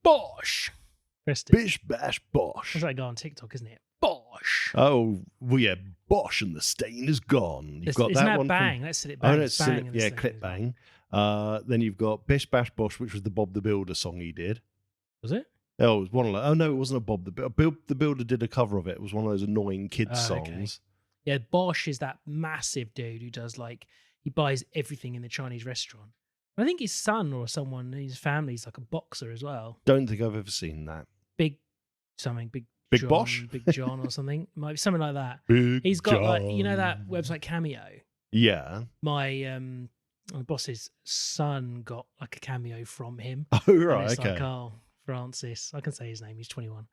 Bosh. Festive. Bish bash bosh. That's like go on TikTok, isn't it? Bosh. Oh, well, yeah, bosh and the stain is gone. You've got Isn't that that one bang? from... Let's sit it bang. Oh, no, it's bang yeah, clip bang. Then you've got Bish Bash Bosh, which was the Bob the Builder song he did. Was it? Oh, it was one of those. Oh, no, it wasn't a Bob the Builder. The Builder did a cover of it. It was one of those annoying kids songs. Okay. Yeah, Bosch is that massive dude who does he buys everything in the Chinese restaurant. I think his son or someone, his family's like a boxer as well. Don't think I've ever seen that. Big John, Bosch? Big John or something. Might be something like that. He's got John. that website Cameo. Yeah. My boss's son got a cameo from him. Oh, right, it's okay. Francis. I can say his name. He's 21.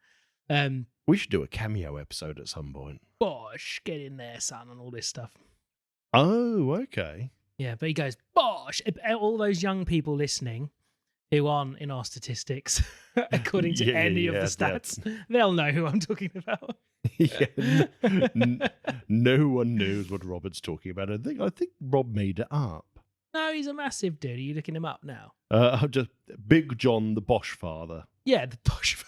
We should do a cameo episode at some point. Bosh, get in there, son, and all this stuff. Oh, okay. Yeah, but he goes, Bosh. All those young people listening who aren't in our statistics, according to any of the stats, they'll know who I'm talking about. Yeah, no one knows what Robert's talking about. I think Rob made it up. No, he's a massive dude. Are you looking him up now? Just Big John, the Bosch father. Yeah, the Bosch father.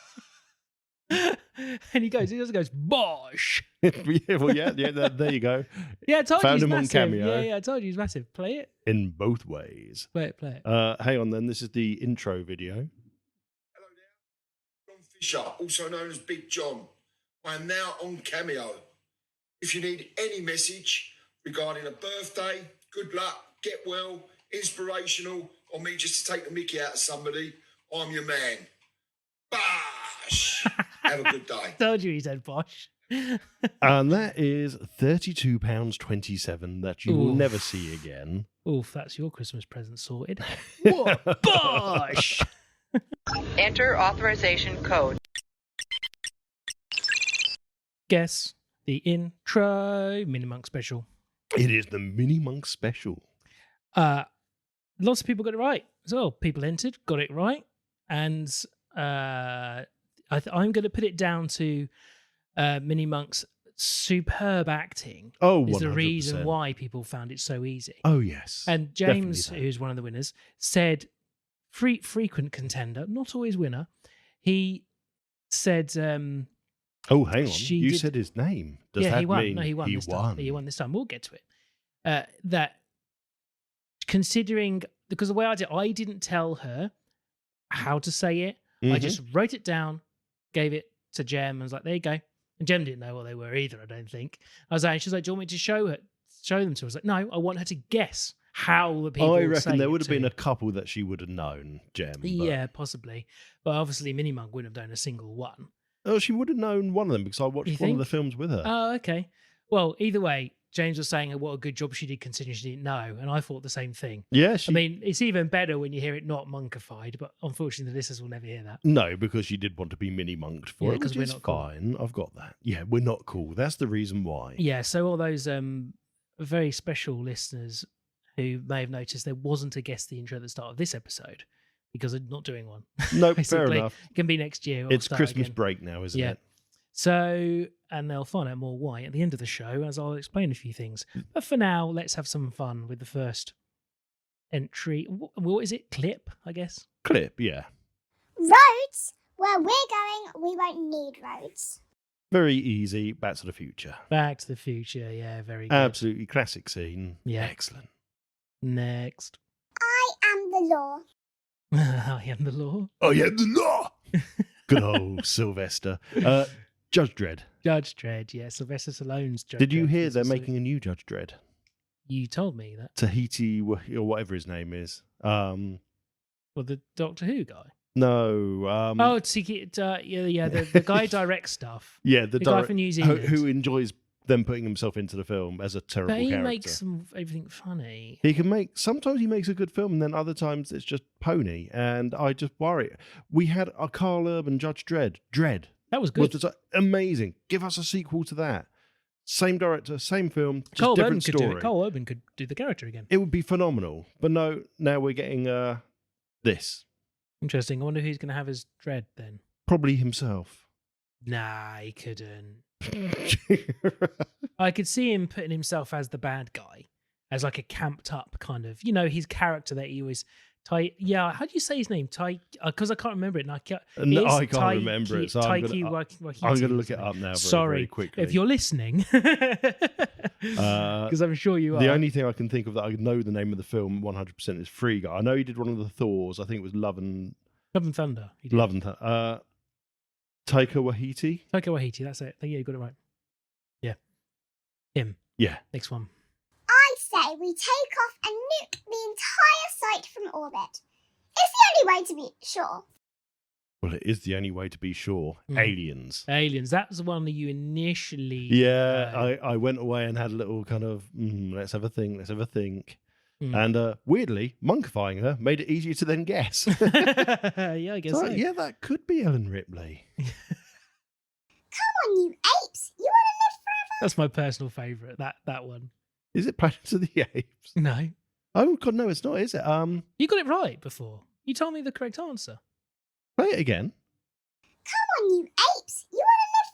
And he just goes, Bosh. Yeah, well, yeah, there you go. Yeah, I told you Found he's him massive. on Cameo. Yeah, I told you he's massive. Play it. In both ways. Play it. Hang on then, this is the intro video. Hello there, John Fisher, also known as Big John. I am now on Cameo. If you need any message regarding a birthday, good luck, get well, inspirational, or me just to take the mickey out of somebody, I'm your man. Bash! Have a good day. Told you he said Bosh. And that is £32.27 that you will never see again. Oof, that's your Christmas present sorted. What? Bosh! Enter authorization code. Guess the intro Mini Monk special. It is the Mini Monk special. Lots of people got it right as well. People entered, got it right. And I'm going to put it down to Mini Monk's superb acting. Oh, is 100%. the reason why people found it so easy. Oh, yes. And James, who's one of the winners, said frequent contender, not always winner. He said, oh, hang on. You said his name. Does that he won. mean No, he won. He this won. Time. He won this time. We'll get to it. That considering, because the way I didn't tell her how to say it. Mm-hmm. I just wrote it down, gave it to Jem, and was like, there you go. And Jem didn't know what they were either, I don't think. She's like, do you want me to show them to her? I was like, no, I want her to guess how the people I reckon there would have to. been a couple that she would have known, Jem. Yeah, possibly. But obviously Mini Monk wouldn't have known a single one. Oh, she would have known one of them because I watched one of the films with her. Oh, okay. Well, either way, James was saying what a good job she did considering she didn't know, and I thought the same thing. Yeah, I mean, it's even better when you hear it not monkified, but unfortunately the listeners will never hear that. No, because she did want to be mini monked for it, which we're is not cool. fine. I've got that. Yeah, we're not cool. That's the reason why. Yeah, so all those very special listeners who may have noticed there wasn't a guest the intro at the start of this episode because I'm not doing one. No, fair enough. It can be next year. It's Christmas break now, isn't it? So, and they'll find out more why at the end of the show as I'll explain a few things. But for now, let's have some fun with the first entry. What is it? Clip, I guess? Clip, yeah. Roads? Where we're going, we won't need roads. Very easy. Back to the Future. Back to the Future, yeah, very good. Absolutely classic scene. Yeah. Excellent. Next. I am the law. I am the law. I am the law! Good old Sylvester. Judge Dredd. Judge Dredd, yeah. Sylvester Stallone's Judge Dredd. Did you hear they're making a new Judge Dredd? You told me that. Tahiti, or whatever his name is. Well, the Doctor Who guy? No. The guy who directs stuff. Yeah, the guy from New Zealand. Who enjoys them putting himself into the film as a terrible character. But he makes everything funny. Sometimes he makes a good film, and then other times it's just pony, and I just worry. We had a Carl Urban Judge Dredd. That was good. Was amazing. Give us a sequel to that. Same director, same film, just Carl different Urban story. could do it. Carl Urban could do the character again. It would be phenomenal. But no, now we're getting this. Interesting. I wonder who's going to have his Dredd then. Probably himself. Nah, he couldn't. I could see him putting himself as the bad guy, as like a camped up kind of, his character that he always Yeah, how do you say his name? Because I can't remember it. And I can't remember it, so I'm going to look it up now very quickly. if you're listening, because I'm sure you are. The only thing I can think of that I know the name of the film 100% is Free Guy. I know he did one of the Thors. I think it was Love and Thunder. Love and Thunder. Taika Waititi. That's it. Yeah, you got it right. Yeah. Him. Yeah. Next one. I say we take off and nuke the entire site from orbit. It's the only way to be sure. Well, it is the only way to be sure. Aliens. That was the one that you initially... Yeah, I went away and had a little kind of, let's have a think. And weirdly, monkifying her made it easier to then guess. Yeah, I guess so. Yeah, that could be Ellen Ripley. Come on, you apes. You want to live forever? That's my personal favourite, that one. Is it Planet of the Apes? No. Oh, God, no, it's not, is it? You got it right before. You told me the correct answer. Play it again. Come on, you apes. You want to live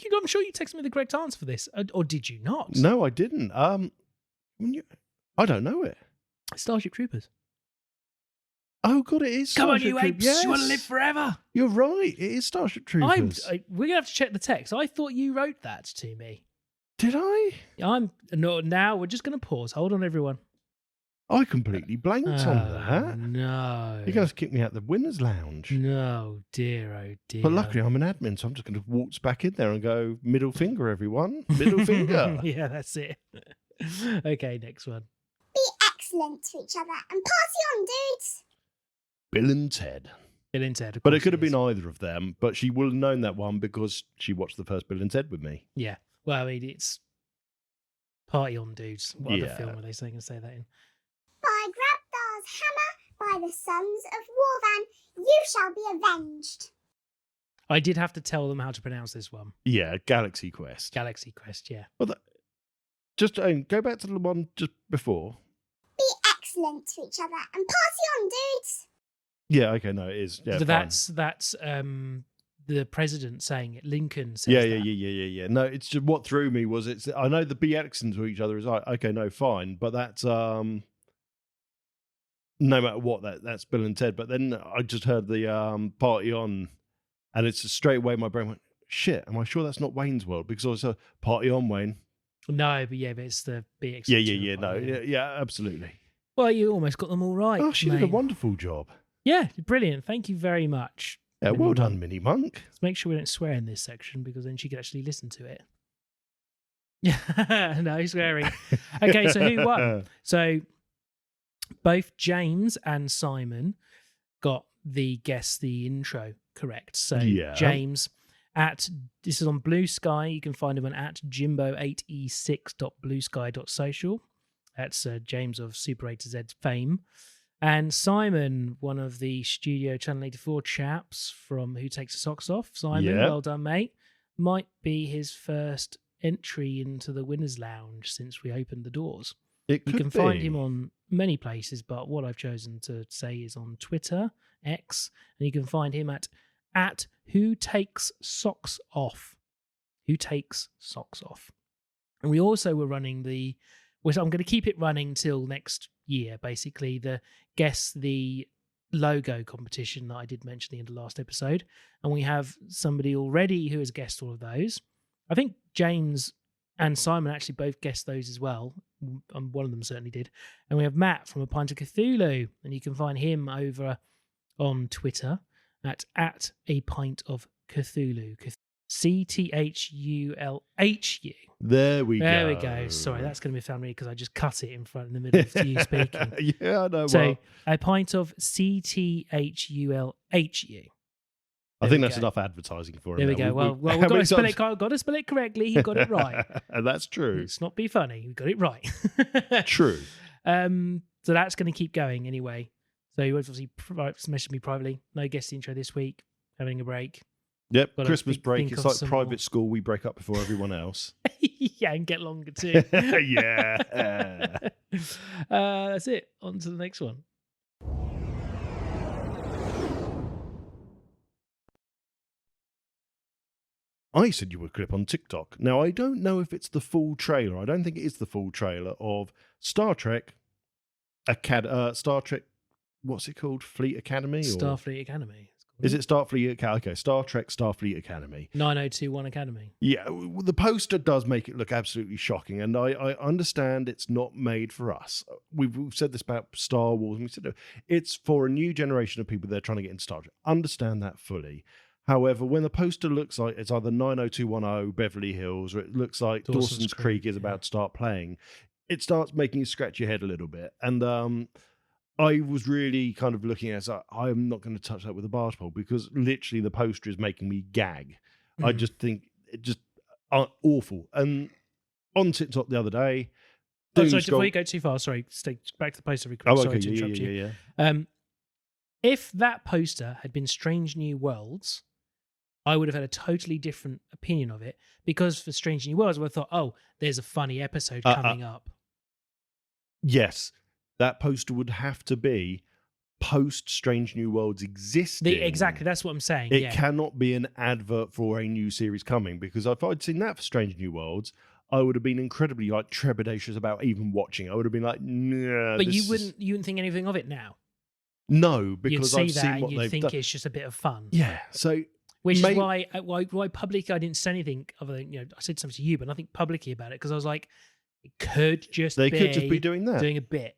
forever? I'm sure you texted me the correct answer for this. Or did you not? No, I didn't. I don't know it. Starship Troopers. Oh, God, it is Come on, Starship you Troopers. apes. Yes. You want to live forever? You're right. It is Starship Troopers. We're going to have to check the text. I thought you wrote that to me. Did I? Now we're just going to pause. Hold on, everyone. I completely blanked on that. No. You're going to kick me out the winner's lounge. No, dear, oh dear. But luckily I'm an admin, so I'm just going to waltz back in there and go, middle finger, everyone. Middle finger. Yeah, that's it. Okay, next one. Be excellent to each other and party on, dudes. Bill and Ted. Bill and Ted. But it could have been either of them, but she will have known that one because she watched the first Bill and Ted with me. Yeah. Well, I mean, it's Party On, dudes. What other film were they going to say that in? By Grabdar's hammer, by the sons of Warvan, you shall be avenged. I did have to tell them how to pronounce this one. Yeah, Galaxy Quest. Galaxy Quest, yeah. Well, just go back to the one just before. Be excellent to each other and party on, dudes. Yeah, okay, no, it is. Yeah, so that's the president saying it. Lincoln says yeah. that. No, it's just what threw me was I know the be excellent to each other is like, okay, no, fine, but that's no matter what, that's Bill and Ted. But then I just heard the party on, and it's straight away my brain went, shit, am I sure that's not Wayne's World? Because I was a party on Wayne. No, but it's the be excellent. Yeah, absolutely. Well, you almost got them all right. Oh, she did a wonderful job. Yeah, brilliant. Thank you very much. Yeah, well done, Minnie Monk. Let's make sure we don't swear in this section because then she could actually listen to it. Yeah, no swearing. Okay, so who won? So both James and Simon got the intro correct. So James this is on Blue Sky. You can find him on at jimbo8e6.bluesky.social. That's James of Super A to Z fame. And Simon, one of the Studio Channel 84 chaps from Who Takes the Socks Off. Simon, well done, mate. Might be his first entry into the Winner's Lounge since we opened the doors. You can find him on many places, but what I've chosen to say is on Twitter, X, and you can find him at Who Takes Socks Off. Who Takes Socks Off. And we also were running I'm going to keep it running till next year, basically, guess the logo competition that I did mention at the end of the last episode. And we have somebody already who has guessed all of those. I think James and Simon actually both guessed those as well. One of them certainly did. And we have Matt from A Pint of Cthulhu, and you can find him over on Twitter at A Pint of Cthulhu. CTHULHU. There we go. Sorry, that's going to be found me because I just cut it in front in the middle of you speaking. Yeah, I know. So A Pint of CTHULHU. I think that's enough advertising for him. There we go. Well, we've got to spell it correctly. He got it right. And that's true. Let's not be funny. We got it right. True. So that's going to keep going anyway. So you obviously messaged me privately. No guest intro this week. Having a break. Yep, Christmas break. It's like private school. We break up before everyone else. Yeah, and get longer too. Yeah. That's it. On to the next one. I said you would clip on TikTok. Now, I don't know if it's the full trailer. I don't think it is the full trailer of Star Trek Star Trek, what's it called? Fleet Academy? Starfleet Academy. Is it Starfleet Academy? Okay, Star Trek Starfleet Academy. 9021 Academy. Yeah, the poster does make it look absolutely shocking, and I understand it's not made for us. We've said this about Star Wars, and we said it's for a new generation of people that are trying to get into Star Trek. Understand that fully. However, when the poster looks like it's either 90210 Beverly Hills, or it looks like Dawson's Creek is about to start playing, it starts making you scratch your head a little bit. And I was really kind of looking at it, I'm not going to touch that with a barge pole, because literally the poster is making me gag. I just think it just awful. And on TikTok the other day, before you go too far, sorry, stay back to the poster. Sorry to interrupt you. If that poster had been Strange New Worlds, I would have had a totally different opinion of it, because for Strange New Worlds, I thought, oh, there's a funny episode coming up. Yes. That poster would have to be post Strange New Worlds existing. Exactly, that's what I'm saying. It cannot be an advert for a new series coming, because if I'd seen that for Strange New Worlds, I would have been incredibly trepidatious about even watching. I would have been like, nah. But you wouldn't think anything of it now. No, because I've seen what they've done. You'd think it's just a bit of fun. Yeah, so which is why publicly I didn't say anything other than I said something to you, but nothing publicly about it, because I was like, they could just be doing that, doing a bit.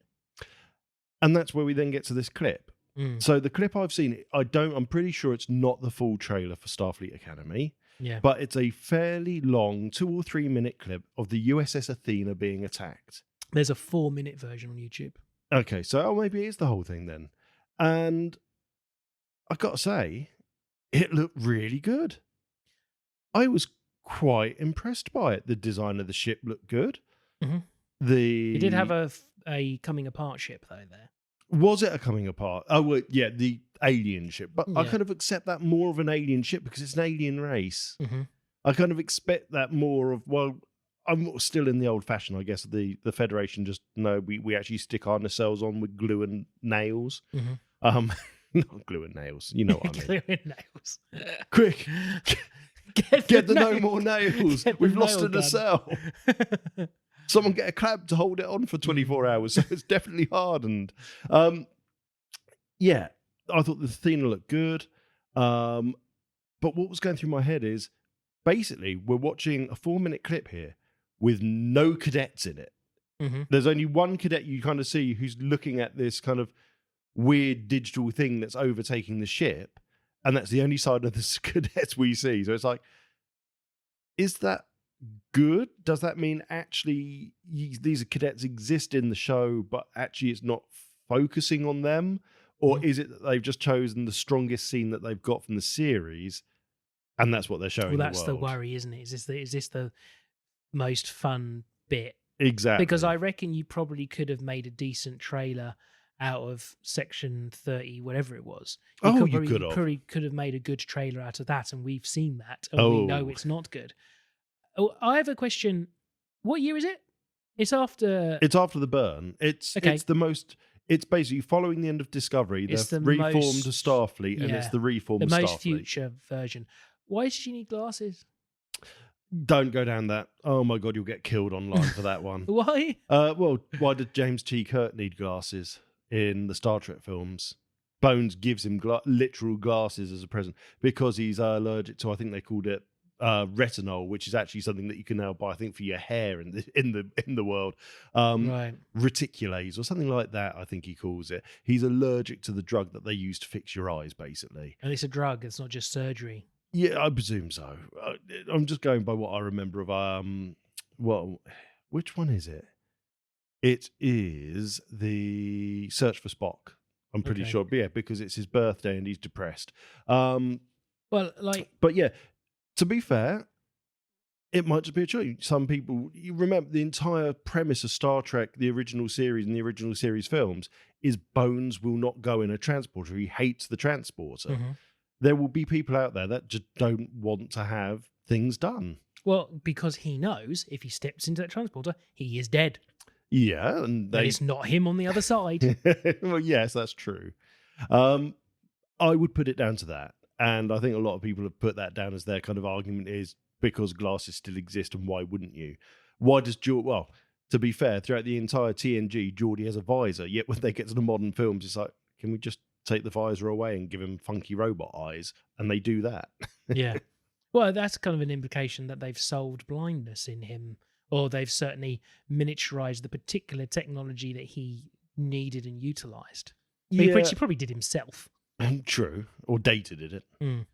And that's where we then get to this clip. So the clip I've seen, I'm pretty sure it's not the full trailer for Starfleet Academy. Yeah. But it's a fairly long 2 or 3 minute clip of the USS Athena being attacked. There's a 4-minute version on YouTube. Okay, so maybe it is the whole thing then. And I've got to say, it looked really good. I was quite impressed by it. The design of the ship looked good. Mm-hmm. It did have a coming apart ship though there. Was it a coming apart? Oh, well, yeah, the alien ship. But I kind of accept that more of an alien ship because it's an alien race. Mm-hmm. I kind of expect that more of, well, I'm still in the old fashion, I guess. The Federation just, no, we actually stick our nacelles on with glue and nails. Mm-hmm. Not glue and nails. You know what I mean. Glue and nails. Quick. Get the no more nails. We've lost a nacelle. Someone get a clamp to hold it on for 24 hours. So it's definitely hardened. Yeah, I thought the Athena looked good. But what was going through my head is, basically, we're watching a 4-minute clip here with no cadets in it. Mm-hmm. There's only one cadet you kind of see who's looking at this kind of weird digital thing that's overtaking the ship. And that's the only side of the cadets we see. So it's like, is that good? Does that mean actually these cadets exist in the show, but actually it's not focusing on them? Or is it that they've just chosen the strongest scene that they've got from the series, and that's what they're showing? Well, that's the the worry, isn't it? Is this the most fun bit? Exactly. Because I reckon you probably could have made a decent trailer out of section 30, whatever it was. You could have. Probably could have made a good trailer out of that, and we've seen that, and we know it's not good. Oh, I have a question. What year is it? It's after the burn. It's the most. It's basically following the end of Discovery. They've reformed Starfleet, and it's the reformed Starfleet. The most future version. Why does she need glasses? Don't go down that. Oh my God, you'll get killed online for that one. Why? Well, why did James T. Kirk need glasses in the Star Trek films? Bones gives him literal glasses as a present because he's allergic to, I think they called it retinol, which is actually something that you can now buy, I think, for your hair in the world. Right. Reticulase or something like that, I think he calls it. He's allergic to the drug that they use to fix your eyes, basically. And it's a drug. It's not just surgery. Yeah, I presume so. I'm just going by what I remember of which one is it? It is the Search for Spock. I'm pretty sure. But yeah, because it's his birthday and he's depressed. But yeah, to be fair, it might just be a choice. Some people, you remember the entire premise of Star Trek, the original series and the original series films, is Bones will not go in a transporter. He hates the transporter. Mm-hmm. There will be people out there that just don't want to have things done. Well, because he knows if he steps into that transporter, he is dead. Yeah, and it's not him on the other side. Well, yes, that's true. I would put it down to that. And I think a lot of people have put that down as their kind of argument is because glasses still exist and why wouldn't you? Why does George... Well, to be fair, throughout the entire TNG, Geordie has a visor. Yet when they get to the modern films, it's like, can we just take the visor away and give him funky robot eyes? And they do that. Yeah. Well, that's kind of an implication that they've solved blindness in him, or they've certainly miniaturized the particular technology that he needed and utilized. Which he probably did himself. True. Or Data did it. Mm.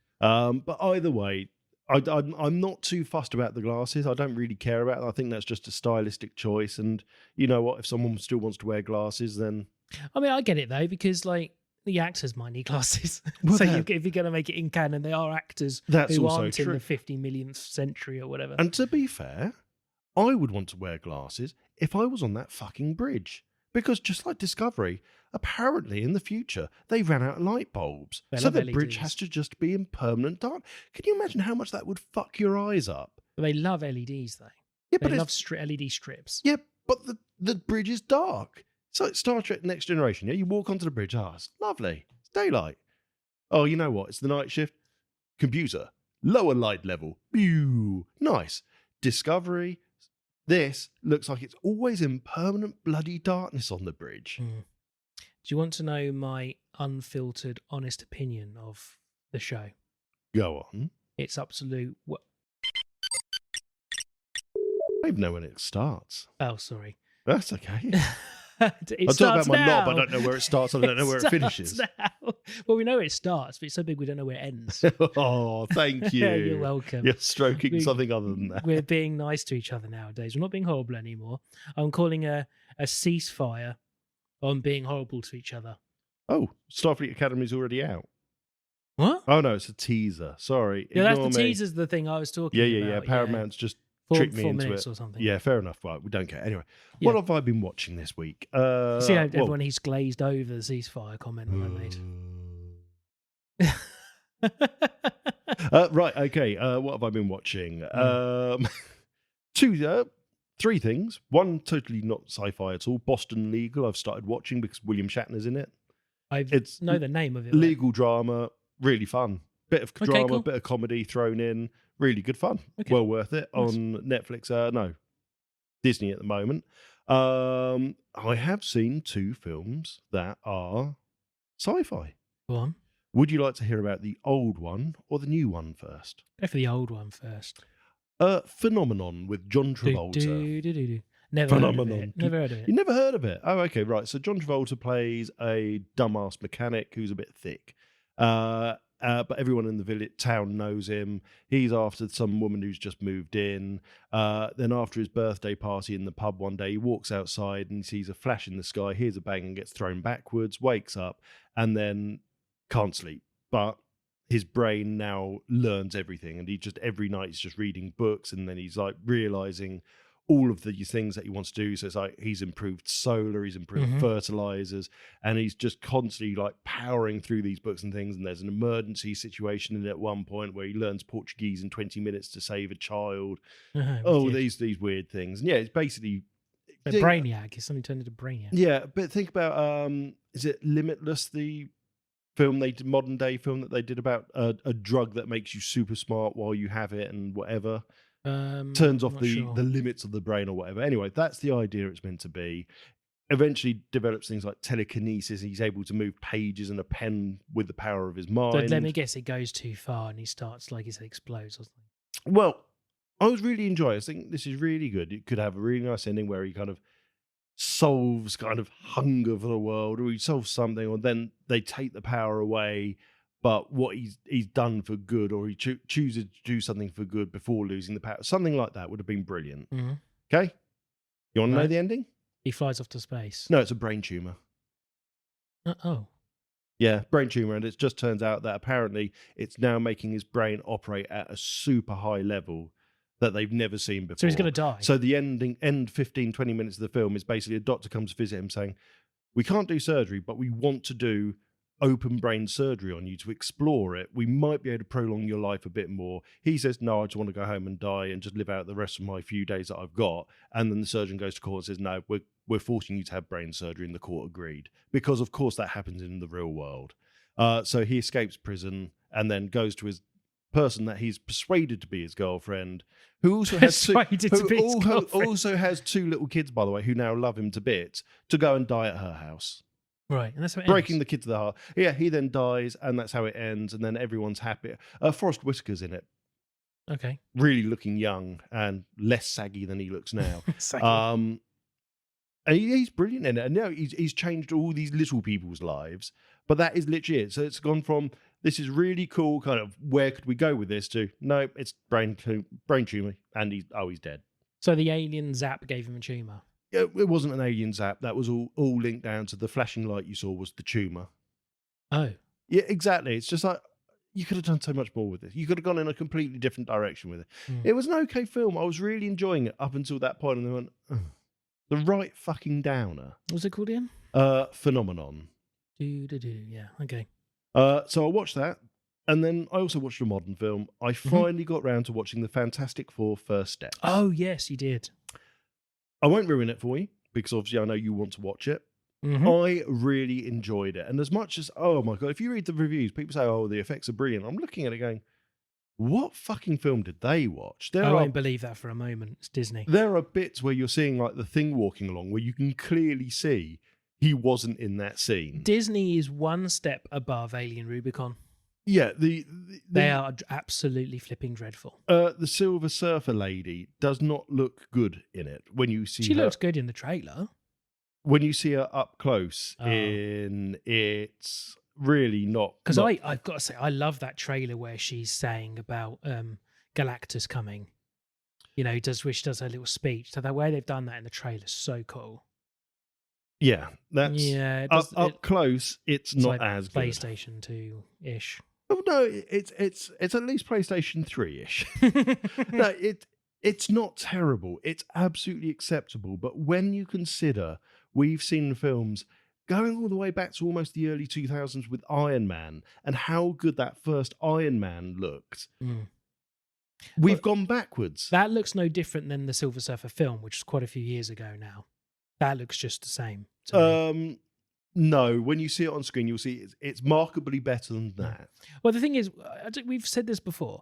But either way, I'm not too fussed about the glasses. I don't really care about it. I think that's just a stylistic choice. And you know what? If someone still wants to wear glasses, then... I mean, I get it, though, because, like, the actors might need glasses. Well, so if you're going to make it in canon, they are actors who aren't in the 50 millionth century or whatever. And to be fair, I would want to wear glasses if I was on that fucking bridge. Because just like Discovery, apparently in the future, they ran out of light bulbs. So the bridge has to just be in permanent dark. Can you imagine how much that would fuck your eyes up? But they love LEDs, though. Yeah, they love LED strips. Yeah, but the bridge is dark. It's like Star Trek Next Generation. Yeah, you walk onto the bridge. It's lovely. It's daylight. Oh, you know what? It's the night shift. Computer. Lower light level. Pew. Nice. Discovery. This looks like it's always in permanent bloody darkness on the bridge. Mm. Do you want to know my unfiltered, honest opinion of the show? Go on. It's absolute... I don't even know when it starts. Oh, sorry. That's okay. I talk about my knob. I don't know where it starts. I don't know where it finishes. Now. Well, we know where it starts, but it's so big we don't know where it ends. Oh, thank you. You're welcome. You're stroking something other than that. We're being nice to each other nowadays. We're not being horrible anymore. I'm calling a ceasefire on being horrible to each other. Oh, Starfleet Academy's already out. What? Oh, no, it's a teaser. Sorry. Yeah, that's the teaser's the thing I was talking about. Yeah. Paramount's just tricked me into it. Or something. Yeah, fair enough. Right, we don't care. Anyway, what have I been watching this week? See how everyone he's glazed over the ceasefore comment that I made. Right, okay. What have I been watching? Three things. One, totally not sci-fi at all. Boston Legal, I've started watching because William Shatner's in it. I know the name of it. Legal drama, really fun. Bit of drama, bit of comedy thrown in. Really good fun. Okay. Well worth it. Nice. On Netflix. No, Disney at the moment. I have seen 2 films that are sci-fi. Go on. Would you like to hear about the old one or the new one first? Go for the old one first. Phenomenon with John Travolta. Never heard of it. You never heard of it? Oh, okay, right. So John Travolta plays a dumbass mechanic who's a bit thick. But everyone in the town knows him. He's after some woman who's just moved in. Then after his birthday party in the pub one day, he walks outside and he sees a flash in the sky, hears a bang and gets thrown backwards, wakes up, and then can't sleep. But his brain now learns everything. And he just, every night he's just reading books, and then he's like realizing all of the things that he wants to do. So it's like he's improved solar, he's improved fertilizers, and he's just constantly like powering through these books and things. And there's an emergency situation in it at one point where he learns Portuguese in 20 minutes to save a child. These weird things. And yeah, it's basically Brainiac. It's something turned into Brainiac. Yeah, but think about is it Limitless, the film modern day film that they did about a drug that makes you super smart while you have it and whatever. Turns off the limits of the brain or whatever. Anyway, that's the idea it's meant to be. Eventually develops things like telekinesis. He's able to move pages and a pen with the power of his mind. But let me guess, it goes too far and he starts, like, it explodes or something. Well, I was really enjoying it. I think this is really good. It could have a really nice ending where he kind of solves kind of hunger for the world, or he solves something, or then they take the power away. But what he's done for good, or he chooses to do something for good before losing the power. Something like that would have been brilliant. Mm-hmm. Okay? You want to know the ending? He flies off to space. No, it's a brain tumor. Oh. Yeah, brain tumor. And it just turns out that apparently it's now making his brain operate at a super high level that they've never seen before. So he's going to die. So the end 15, 20 minutes of the film is basically a doctor comes to visit him saying, we can't do surgery, but we want to do open brain surgery on you to explore it. We might be able to prolong your life a bit more. He says, no, I just want to go home and die and just live out the rest of my few days that I've got. And then the surgeon goes to court and says, no, we're forcing you to have brain surgery, and the court agreed. Because of course that happens in the real world. So he escapes prison and then goes to his person that he's persuaded to be his girlfriend, who also has also has 2 little kids, by the way, who now love him to bits, to go and die at her house. Right, and that's how it Breaking ends. the kid to the heart. Yeah, he then dies, and that's how it ends, and then everyone's happy. Forrest Whitaker's in it. Okay. Really looking young and less saggy than he looks now. Saggy. And he's brilliant in it. And he's changed all these little people's lives. But that is literally it. So it's gone from, this is really cool, kind of, where could we go with this, to, no, it's brain tumor, and he's dead. So the alien zap gave him a tumor. It wasn't an alien zap. That was all linked down to the flashing light you saw was the tumor. Oh. Yeah, exactly. It's just like, you could have done so much more with this. You could have gone in a completely different direction with it. It was an okay film. I was really enjoying it up until that point, and then went, the right fucking downer. What was it called again? Phenomenon. Yeah, okay. So I watched that, and then I also watched a modern film. I finally got round to watching the Fantastic Four First Steps. Oh, yes, you did. I won't ruin it for you, because obviously I know you want to watch it. I really enjoyed it. And as much as, oh my God, if you read the reviews, people say, oh, the effects are brilliant. I'm looking at it going, what fucking film did they watch? I won't believe that for a moment. It's Disney. There are bits where you're seeing like the Thing walking along where you can clearly see he wasn't in that scene. Disney is one step above Alien Rubicon. Yeah, they are absolutely flipping dreadful. The Silver Surfer lady does not look good in it. When you see she her, looks good in the trailer. When you see her up close, it's really not. Because I've got to say, I love that trailer where she's saying about Galactus coming. You know, where she does her little speech. So the way they've done that in the trailer is so cool. Yeah, that's up close. It's not like as PlayStation 2-ish. Oh no, it's at least PlayStation 3-ish. No, it's not terrible. It's absolutely acceptable. But when you consider we've seen films going all the way back to almost the early 2000s with Iron Man and how good that first Iron Man looked, we've gone backwards. That looks no different than the Silver Surfer film, which was quite a few years ago now. That looks just the same. No, when you see it on screen, you'll see it's markedly better than that. Well, the thing is, we've said this before,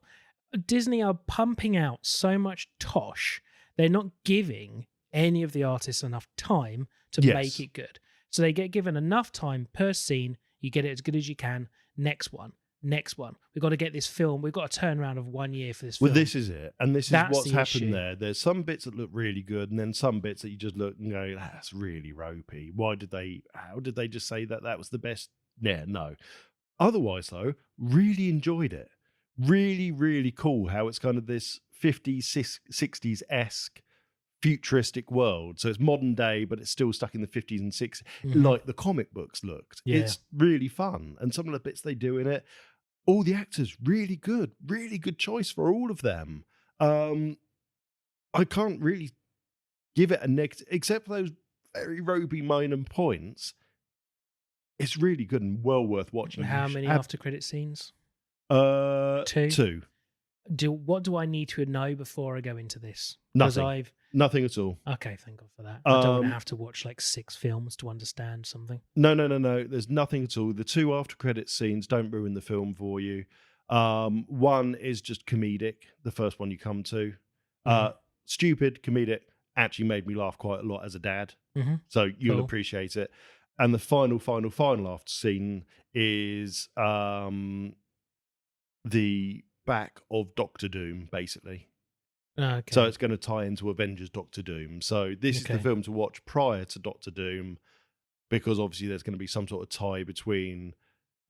Disney are pumping out so much tosh, they're not giving any of the artists enough time to make it good. So they get given enough time per scene, you get it as good as you can, next one. We've got to get this film, we've got a turnaround of 1 year for this film. Well, this is it. And this is what's happened issue. there. There's some bits that look really good, and then some bits that you just look and go, that's really ropey. How did they just say that was the best? Yeah, no. Otherwise, though, really enjoyed it. Really, really cool how it's kind of this 50s, 60s-esque futuristic world. So it's modern day, but it's still stuck in the 50s and 60s, like the comic books looked. Yeah. It's really fun. And some of the bits they do in it, all the actors, really good choice for all of them. I can't really give it a negative, except for those very ropey minor points. It's really good and well worth watching. How many after credit scenes? 2. What do I need to know before I go into this? Nothing. Nothing at all. Okay, thank God for that. I don't want to have to watch like 6 films to understand something. No. There's nothing at all. The 2 after credit scenes don't ruin the film for you. One is just comedic. The first one you come to. Stupid, comedic, actually made me laugh quite a lot as a dad. So you'll appreciate it. And the final after scene is the back of Doctor Doom, basically. Okay. So it's going to tie into Avengers Doctor Doom. So this is the film to watch prior to Doctor Doom, because obviously there's going to be some sort of tie between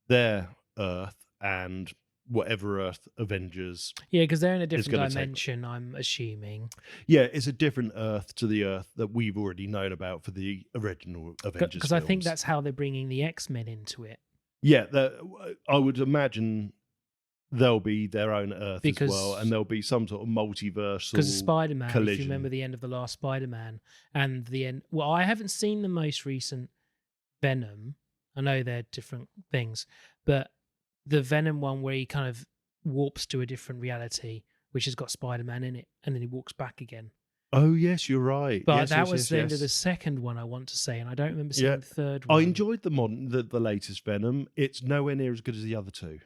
their Earth and whatever Earth Avengers. Yeah, because they're in a different dimension, I'm assuming. Yeah, it's a different Earth to the Earth that we've already known about for the original Avengers. Because I think that's how they're bringing the X-Men into it. Yeah, I would imagine there'll be their own Earth as well, and there'll be some sort of multiversal because Spider-Man, collision. if you remember the end of the last Spider-Man, and the end. Well, I haven't seen the most recent Venom. I know they're different things, but the Venom one where he kind of warps to a different reality, which has got Spider-Man in it, and then he walks back again. Oh, yes, you're right. But that was the end of the second one, I want to say, and I don't remember seeing the third one. I enjoyed the latest Venom. It's nowhere near as good as the other 2.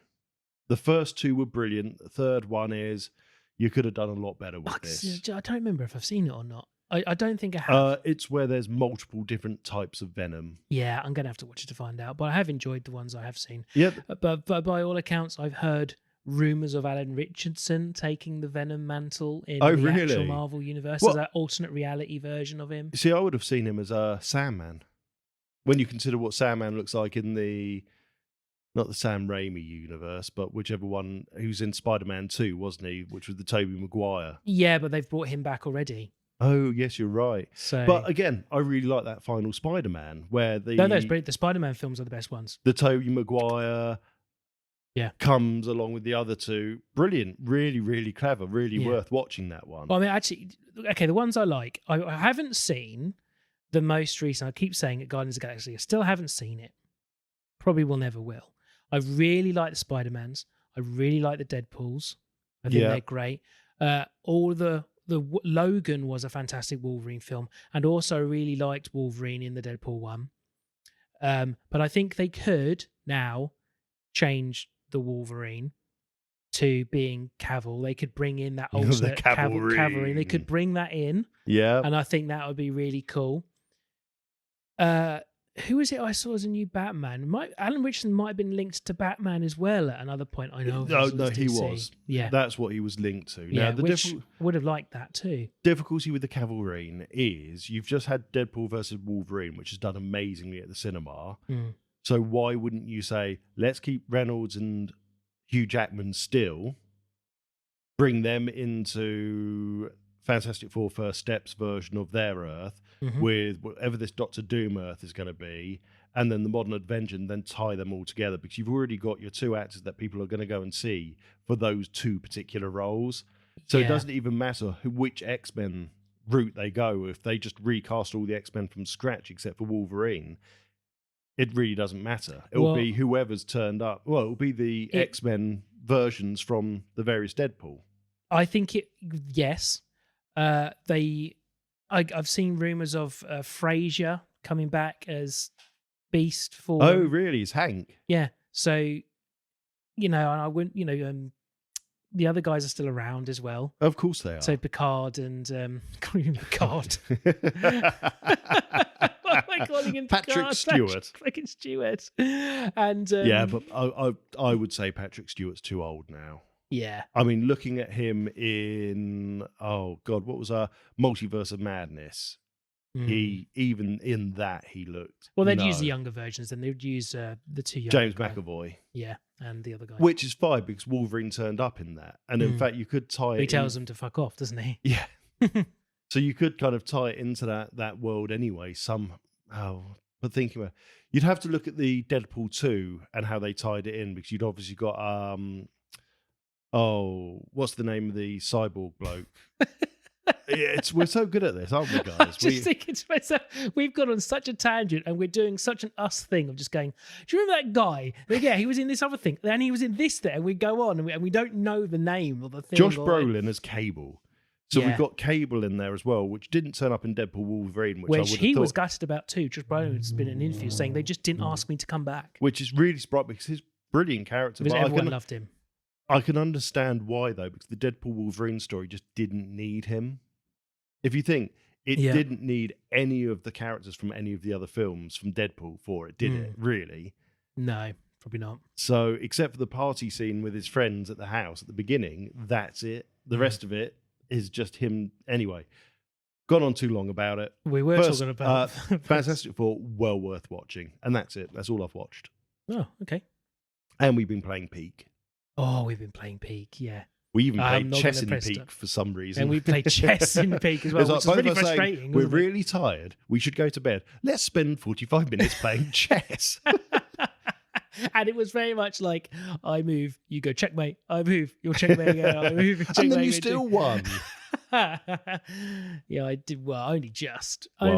The first two were brilliant. The third one is you could have done a lot better with this. I don't remember if I've seen it or not. I don't think I have. It's where there's multiple different types of venom. Yeah, I'm going to have to watch it to find out. But I have enjoyed the ones I have seen. Yeah. But by all accounts, I've heard rumours of Alan Richardson taking the Venom mantle in the actual Marvel universe as an alternate reality version of him. See, I would have seen him as a Sandman. When you consider what Sandman looks like in not the Sam Raimi universe, but whichever one, who's in Spider-Man 2, wasn't he? Which was the Tobey Maguire. Yeah, but they've brought him back already. Oh, yes, you're right. So, but again, I really like that final Spider-Man where the Spider-Man films are the best ones. The Tobey Maguire comes along with the other two. Brilliant. Really, really clever. Really worth watching that one. Well, I mean, actually, okay, the ones I like, I haven't seen the most recent. I keep saying it, Guardians of the Galaxy. I still haven't seen it. Probably will never will. I really like the Spider-Mans. I really like the Deadpools. I think they're great. All the Logan was a fantastic Wolverine film, and also really liked Wolverine in the Deadpool one. But I think they could now change the Wolverine to being Cavill. They could bring in that alternate cavalry. They could bring that in. Yeah. And I think that would be really cool. Who is it I saw as a new Batman? Alan Richardson might have been linked to Batman as well at another point. I know. No, he was. Yeah. That's what he was linked to. Yeah, now, which would have liked that too. Difficulty with the Cavalry is you've just had Deadpool versus Wolverine, which has done amazingly at the cinema. Mm. So why wouldn't you say, let's keep Reynolds and Hugh Jackman still, bring them into Fantastic Four First Steps version of their Earth, with whatever this Doctor Doom Earth is going to be, and then the Modern Avenger, and then tie them all together, because you've already got your two actors that people are going to go and see for those two particular roles. So it doesn't even matter which X-Men route they go. If they just recast all the X-Men from scratch except for Wolverine, it really doesn't matter. It will be whoever's turned up. Well, it will be the X-Men versions from the various Deadpool. I think yes. I've seen rumours of Frasier coming back as Beast for. Oh, really? Is Hank? Yeah. So, and I wouldn't. The other guys are still around as well. Of course they are. So Picard and Picard. Patrick Stewart. Patrick Stewart. And but I would say Patrick Stewart's too old now. Yeah. I mean, looking at him in, what was Multiverse of Madness? He, even in that, he looked. Well, they'd use the younger versions, and they'd use the two younger James guys. McAvoy. Yeah, and the other guy. Which is fine, because Wolverine turned up in that. And in fact, you could tie it He tells them to fuck off, doesn't he? Yeah. So you could kind of tie it into that world anyway, somehow. But thinking about it, you'd have to look at the Deadpool 2 and how they tied it in, because you'd obviously got... what's the name of the cyborg bloke? We're so good at this, aren't we, guys? Just thinking to myself, we've gone on such a tangent and we're doing such an us thing of just going, do you remember that guy? Yeah, he was in this other thing, and he was in this there, and we go on and we don't know the name of the thing. Josh Brolin as Cable. So we've got Cable in there as well, which didn't turn up in Deadpool Wolverine, which he was gutted about too. Josh Brolin's been in an interview saying they just didn't ask me to come back. Which is really surprising, because he's a brilliant character. Because everyone loved him. I can understand why, though, because the Deadpool Wolverine story just didn't need him. If you think, it didn't need any of the characters from any of the other films from Deadpool for it, did it? Really? No, probably not. So, except for the party scene with his friends at the house at the beginning, that's it. The rest of it is just him. Anyway, gone on too long about it. We were talking about Fantastic Four, well worth watching. And that's it. That's all I've watched. Oh, okay. And we've been playing Peak. Oh, we've been playing Peak, yeah. We even played chess in Peak for some reason. And we played chess in Peak as well, which is really frustrating. Saying, we're really tired. We should go to bed. Let's spend 45 minutes playing chess. And it was very much like, I move, you go checkmate. I move, you'll checkmate again. I move, checkmate. And then you still won. Yeah, I did. Well, only just. I've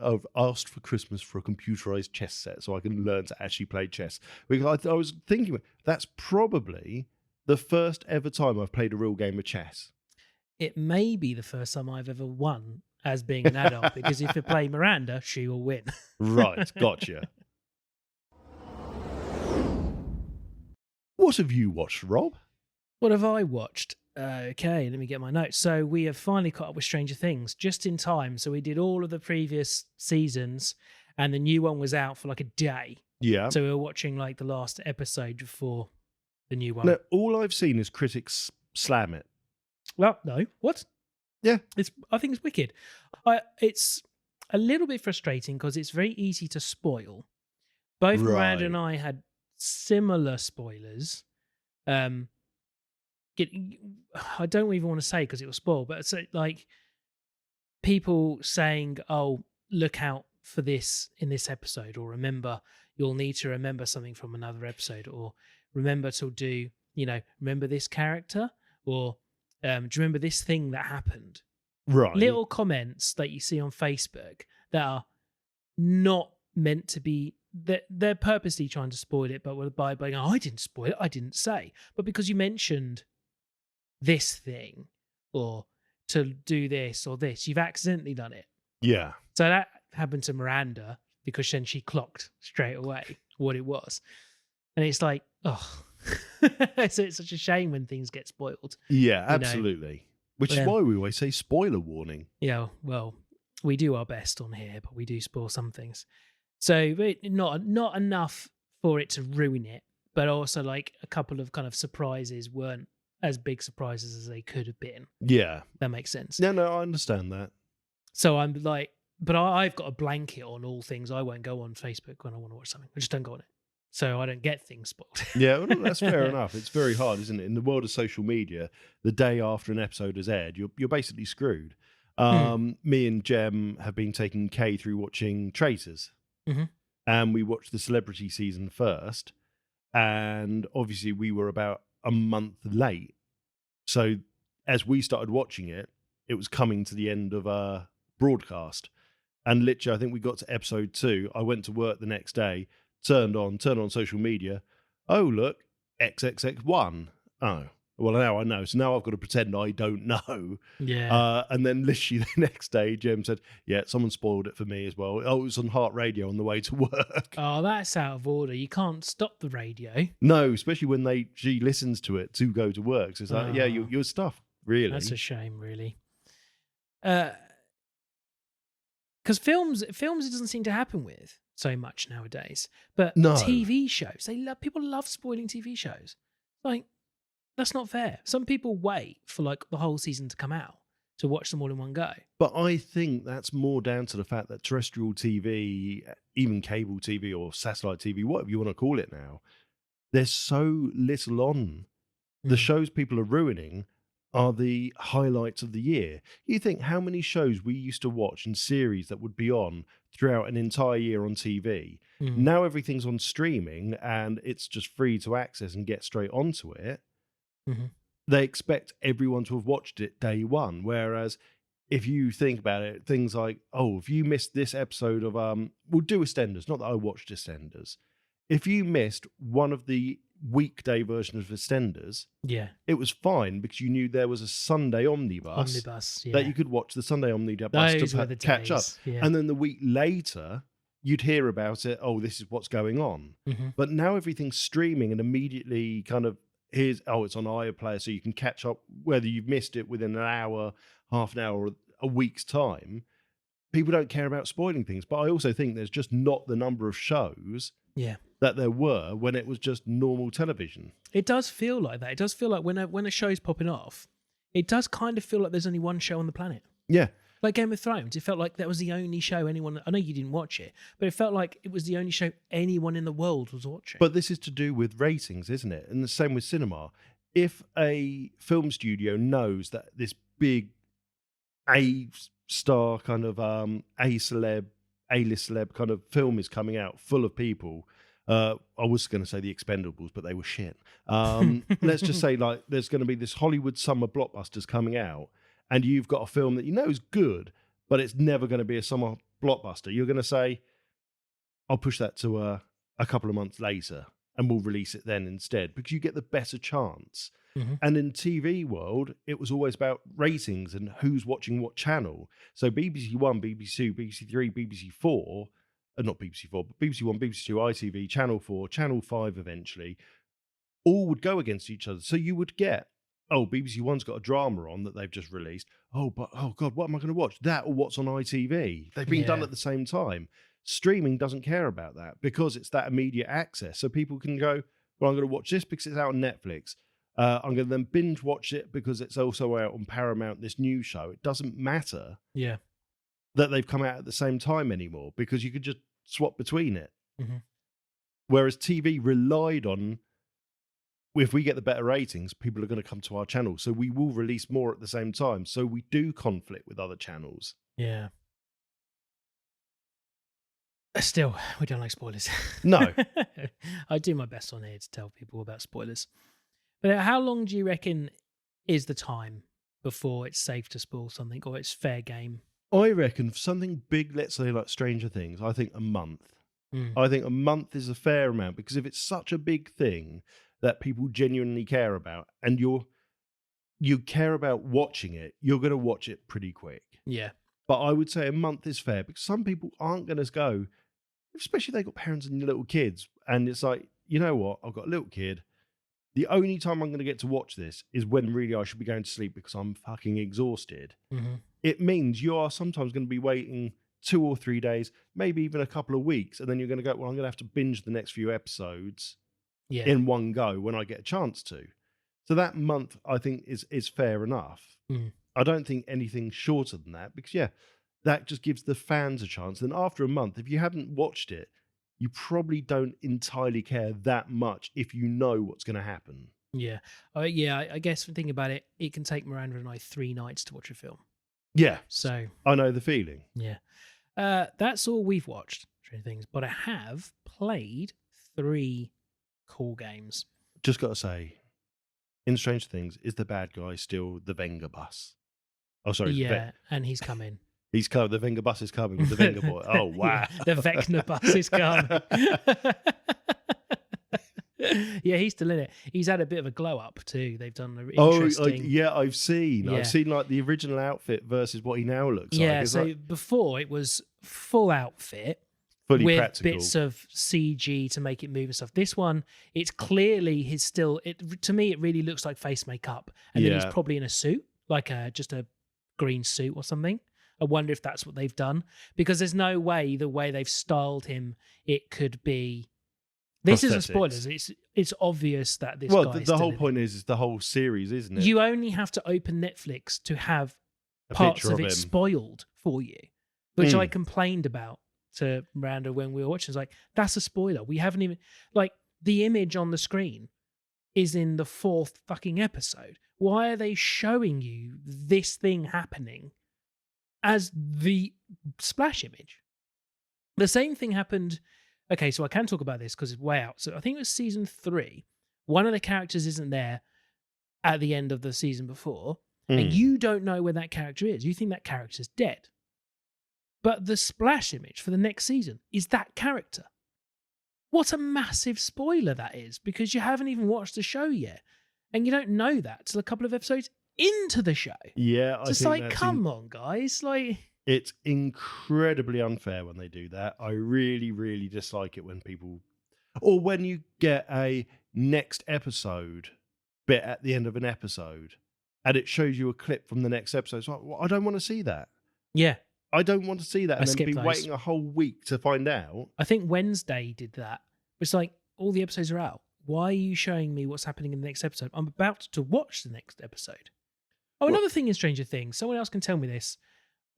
I've asked for Christmas for a computerized chess set so I can learn to actually play chess. Because I was thinking, that's probably the first ever time I've played a real game of chess. It may be the first time I've ever won as being an adult, because if you play Miranda, she will win. Right, gotcha. What have you watched, Rob? What have I watched? Okay, let me get my notes. So we have finally caught up with Stranger Things just in time. So we did all of the previous seasons, and the new one was out for like a day. Yeah. So we were watching like the last episode before the new one. Now, all I've seen is critics slam it. Well, no, what? Yeah. I think it's wicked. It's a little bit frustrating because it's very easy to spoil. Both Miranda and I had similar spoilers. I don't even want to say because it will spoil, but it's like people saying, "Oh, look out for this in this episode," or "Remember, you'll need to remember something from another episode," or "Remember to do, remember this character," or "Do you remember this thing that happened?" Right. Little comments that you see on Facebook that are not meant to be. They're purposely trying to spoil it, but by going, "Oh, I didn't spoil it. I didn't say," but because you mentioned this thing or to do this or this, you've accidentally done it. Yeah. So that happened to Miranda because then she clocked straight away what it was. And it's like, oh, so it's such a shame when things get spoiled. Yeah, absolutely. Which is why we always say spoiler warning. Yeah, well, we do our best on here, but we do spoil some things. So not enough for it to ruin it, but also like a couple of kind of surprises weren't as big surprises as they could have been. Yeah. That makes sense. No, I understand that. So I'm like, but I've got a blanket on all things. I won't go on Facebook when I want to watch something. I just don't go on it. So I don't get things spoiled. Yeah, well, that's fair enough. It's very hard, isn't it? In the world of social media, the day after an episode has aired, you're basically screwed. Me and Jem have been taking Kay through watching Traitors. Mm-hmm. And we watched the Celebrity season first. And obviously we were about a month late. So as we started watching it, it was coming to the end of our broadcast. And literally, I think we got to episode 2. I went to work the next day, turned on social media. Oh, look, XXX1. Oh, well, now I know. So now I've got to pretend I don't know. Yeah. And then literally the next day, Jem said, yeah, someone spoiled it for me as well. Oh, it was on Heart Radio on the way to work. Oh, that's out of order. You can't stop the radio. No, especially when she listens to it to go to work. So it's like, yeah, your stuff, really. That's a shame, really. Because films, it doesn't seem to happen with so much nowadays. But No. TV shows, people love spoiling TV shows. Like, that's not fair. Some people wait for like the whole season to come out to watch them all in one go. But I think that's more down to the fact that terrestrial TV, even cable TV or satellite TV, whatever you want to call it now, there's so little on. The shows people are ruining are the highlights of the year. You think how many shows we used to watch and series that would be on throughout an entire year on TV. Now everything's on streaming and it's just free to access and get straight onto it. They expect everyone to have watched it day one. Whereas if you think about it, things like, oh, if you missed this episode of, we'll do EastEnders. Not that I watched EastEnders. If you missed one of the weekday versions of EastEnders, it was fine because you knew there was a Sunday omnibus that you could watch the Sunday omnibus to catch up. Yeah. And then the week later, you'd hear about it. Oh, this is what's going on. But now everything's streaming and immediately kind of it's on iPlayer, so you can catch up whether you've missed it within an hour, half an hour, or a week's time. People don't care about spoiling things, but I also think there's just not the number of shows that there were when it was just normal television. It does feel like that. It does feel like when a show's popping off, it does kind of feel like there's only one show on the planet. Yeah. Like Game of Thrones, it felt like that was the only show anyone... I know you didn't watch it, but it felt like it was the only show anyone in the world was watching. But this is to do with ratings, isn't it? And the same with cinema. If a film studio knows that this big A-star kind of A-list celeb kind of film is coming out full of people... I was going to say The Expendables, but they were shit. Let's just say like there's going to be this Hollywood summer blockbusters coming out, and you've got a film that you know is good, but it's never going to be a summer blockbuster. You're going to say, I'll push that to a couple of months later, and we'll release it then instead, because you get the better chance. And in TV world, it was always about ratings and who's watching what channel. So BBC One, BBC Two, BBC Three, BBC Four, not BBC Four, but BBC One, BBC Two, ITV, Channel 4, Channel 5 eventually, all would go against each other. So you would get, oh, BBC One's got a drama on that they've just released. Oh, but oh God, what am I going to watch? That or what's on ITV? They've been done Yeah. at the same time. Streaming doesn't care about that because it's that immediate access. So people can go, well, I'm going to watch this because it's out on Netflix. I'm going to then binge watch it because it's also out on Paramount, this new show. It doesn't matter Yeah. that they've come out at the same time anymore because you could just swap between it. Mhm. Whereas TV relied on, if we get the better ratings, people are going to come to our channel. So we will release more at the same time. So we do conflict with other channels. Yeah. Still, we don't like spoilers. No. I do my best on here to tell people about spoilers. But how long do you reckon is the time before it's safe to spoil something or it's fair game? I reckon for something big, let's say like Stranger Things, I think a month. Mm. I think a month is a fair amount because if it's such a big thing that people genuinely care about and you care about watching it, you're going to watch it pretty quick. Yeah. But I would say a month is fair because some people aren't going to go, especially if they've got parents and little kids. And it's like, you know what? I've got a little kid. The only time I'm going to get to watch this is when really I should be going to sleep because I'm fucking exhausted. Mm-hmm. It means you are sometimes going to be waiting 2 or 3 days, maybe even a couple of weeks. And then you're going to go, well, I'm going to have to binge the next few episodes in one go when I get a chance to. So that month, I think, is fair enough. Mm. I don't think anything shorter than that because, that just gives the fans a chance. Then after a month, if you haven't watched it, you probably don't entirely care that much if you know what's going to happen. Yeah. I guess thinking about it, it can take Miranda and I 3 nights to watch a film. Yeah. So I know the feeling. yeah. That's all we've watched, Stranger Things. But I have played 3 cool games. Just got to say, in Stranger Things, is the bad guy still the Venga bus? Oh, sorry. Yeah, and he's coming. He's coming. The Venga bus is coming with the Venga boy. Oh, wow. Yeah, the Vecna bus is coming. Yeah, he's still in it. He's had a bit of a glow up too. They've done an interesting... I've seen. Yeah. I've seen like the original outfit versus what he now looks like. Yeah, It's so like before it was full outfit fully with practical. bits of CG to make it move and stuff. This one, it's clearly his still... To me, it really looks like face makeup. And then he's Yeah. probably in a suit, like just a green suit or something. I wonder if that's what they've done. Because there's no way, the way they've styled him, it could be... This isn't spoilers. It's obvious that this guy is the still whole in it. point is the whole series, isn't it? You only have to open Netflix to have A parts picture of of it him. spoiled for you, which Mm. I complained about to Miranda when we were watching. It's like, that's a spoiler. We haven't even... Like, the image on the screen is in the 4th fucking episode. Why are they showing you this thing happening as the splash image? The same thing happened... Okay, so I can talk about this because it's way out. So I think it was season 3. One of the characters isn't there at the end of the season before, and you don't know where that character is. You think that character's dead. But the splash image for the next season is that character. What a massive spoiler that is, because you haven't even watched the show yet. And you don't know that till a couple of episodes into the show. Yeah, I It's think like, that's come on, guys. Like... It's incredibly unfair when they do that. I really, really dislike it when people... Or when you get a next episode bit at the end of an episode and it shows you a clip from the next episode. It's like, well, I don't want to see that. Yeah. I don't want to see that I and then skip be those. waiting a whole week to find out. I think Wednesday did that. It's like, all the episodes are out. Why are you showing me what's happening in the next episode? I'm about to watch the next episode. Oh, another thing in Stranger Things, someone else can tell me this.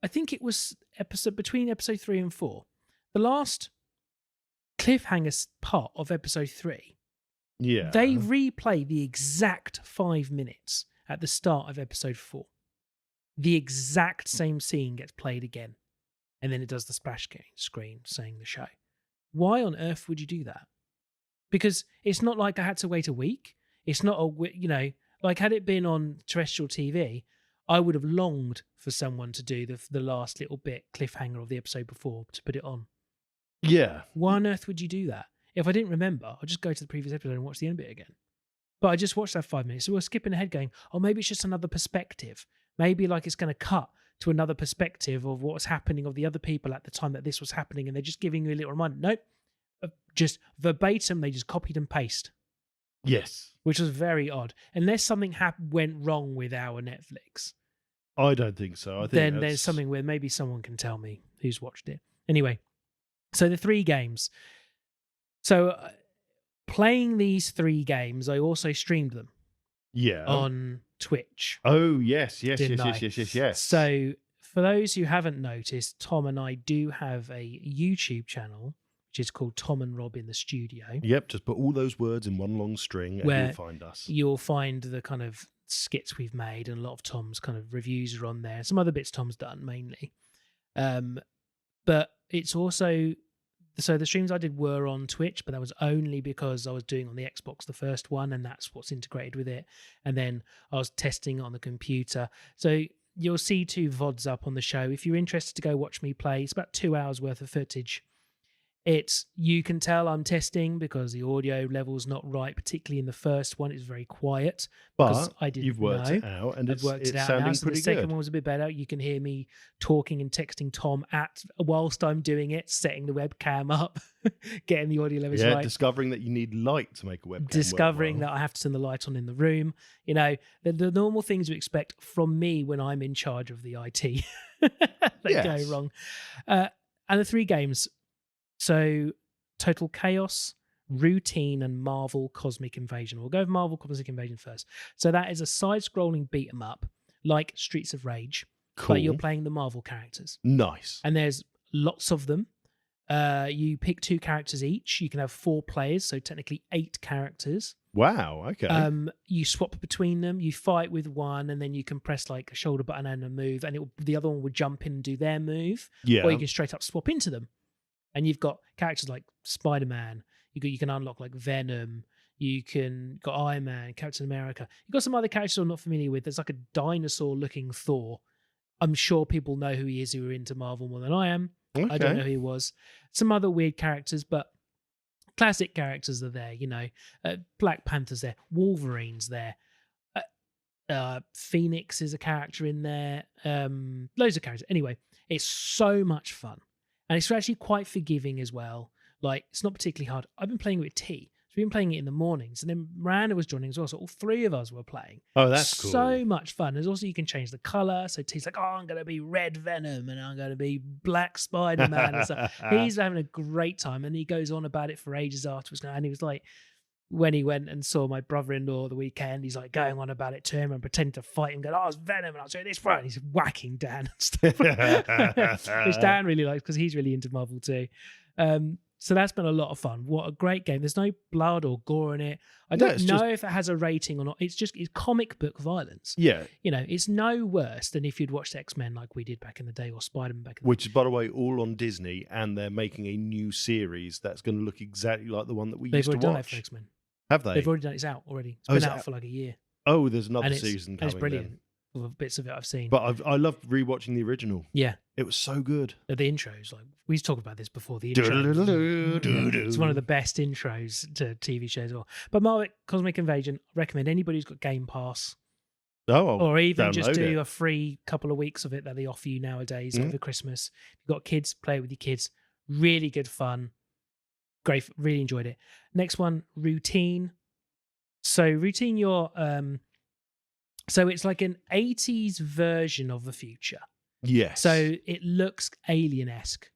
I think it was between episode 3 and 4. The last cliffhanger part of episode 3, Yeah. they replay the exact 5 minutes at the start of episode 4. The exact same scene gets played again. And then it does the splash screen saying the show. Why on earth would you do that? Because it's not like I had to wait a week. It's not like had it been on terrestrial TV, I would have longed for someone to do the last little bit cliffhanger of the episode before to put it on. Yeah. Why on earth would you do that? If I didn't remember, I'll just go to the previous episode and watch the end bit again. But I just watched that 5 minutes. So we're skipping ahead going, oh, maybe it's just another perspective. Maybe like it's going to cut to another perspective of what was happening of the other people at the time that this was happening. And they're just giving you a little reminder. Nope. Just verbatim, they just copied and paste. Yes. which was very odd. Unless something went wrong with our Netflix, I don't think so. I think then there's something where maybe someone can tell me who's watched it. Anyway, so the 3 games. So playing these 3 games, I also streamed them on Twitch. Oh, yes. Didn't I? So for those who haven't noticed, Tom and I do have a YouTube channel, which is called Tom and Rob in the Studio. Yep, just put all those words in one long string and Where you'll find us. You'll find the kind of skits we've made, and a lot of Tom's kind of reviews are on there. Some other bits Tom's done mainly. But it's also... So the streams I did were on Twitch, but that was only because I was doing on the Xbox the first one, and that's what's integrated with it. And then I was testing on the computer. So you'll see 2 VODs up on the show. If you're interested to go watch me play, it's about 2 hours worth of footage. You can tell I'm testing because the audio level's not right, particularly in the first one. It's very quiet. But I didn't you've worked know. it out, and it's sounding now, so pretty the second good. one was a bit better. You can hear me talking and texting Tom whilst I'm doing it, setting the webcam up, getting the audio levels right. Discovering that you need light to make a webcam Discovering work well. that I have to turn the light on in the room. You know, the normal things you expect from me when I'm in charge of the IT that go wrong. And the 3 games. So Total Chaos, Routine, and Marvel Cosmic Invasion. We'll go with Marvel Cosmic Invasion first. So that is a side-scrolling beat-em-up like Streets of Rage, Cool. but you're playing the Marvel characters. Nice. And there's lots of them. You pick 2 characters each. You can have 4 players, so technically 8 characters. Wow, okay. You swap between them. You fight with one, and then you can press like a shoulder button and a move, and the other one would jump in and do their move. Yeah. Or you can straight up swap into them. And you've got characters like Spider-Man. You can unlock like Venom. You can got Iron Man, Captain America. You've got some other characters I'm not familiar with. There's like a dinosaur-looking Thor. I'm sure people know who he is who are into Marvel more than I am. Okay. I don't know who he was. Some other weird characters, but classic characters are there. You know, Black Panther's there. Wolverine's there. Phoenix is a character in there. Loads of characters. Anyway, it's so much fun. And it's actually quite forgiving as well. Like, it's not particularly hard. I've been playing with T. So we've been playing it in the mornings. And then Miranda was joining as well. So all 3 of us were playing. Oh, that's cool. So much fun. There's also, you can change the colour. So T's like, oh, I'm going to be red Venom and I'm going to be black Spider-Man. And stuff. He's having a great time. And he goes on about it for ages afterwards. And he was like, when he went and saw my brother-in-law the weekend, he's like going on about it to him and pretending to fight him, going, oh, it's Venom, and I was doing this for it. And he's whacking Dan and stuff. Which Dan really likes because he's really into Marvel too. So that's been a lot of fun. What a great game. There's no blood or gore in it. I don't know if it has a rating or not. It's comic book violence. Yeah. You know, it's no worse than if you'd watched X-Men like we did back in the day, or Spider-Man back in the day. Which is, by the way, all on Disney, and they're making a new series that's going to look exactly like the one that we used to watch. They've already done it for X-Men. Have they? They've already done it. It's out already. It's been out for like a year. Oh, there's another season coming. It's brilliant. With bits of it I've seen. But I loved rewatching the original. Yeah. It was so good. The intros, like we've talked about this before. The intros. It's one of the best intros to TV shows as well. But Marvel Cosmic Invasion, I recommend anybody who's got Game Pass. Or even just do a free couple of weeks of it that they offer you nowadays over Christmas. If you've got kids, play it with your kids. Really good fun. Great. Really enjoyed it. Next one, Routine. So Routine, so it's like an 80s version of the future. Yes. So it looks alien-esque,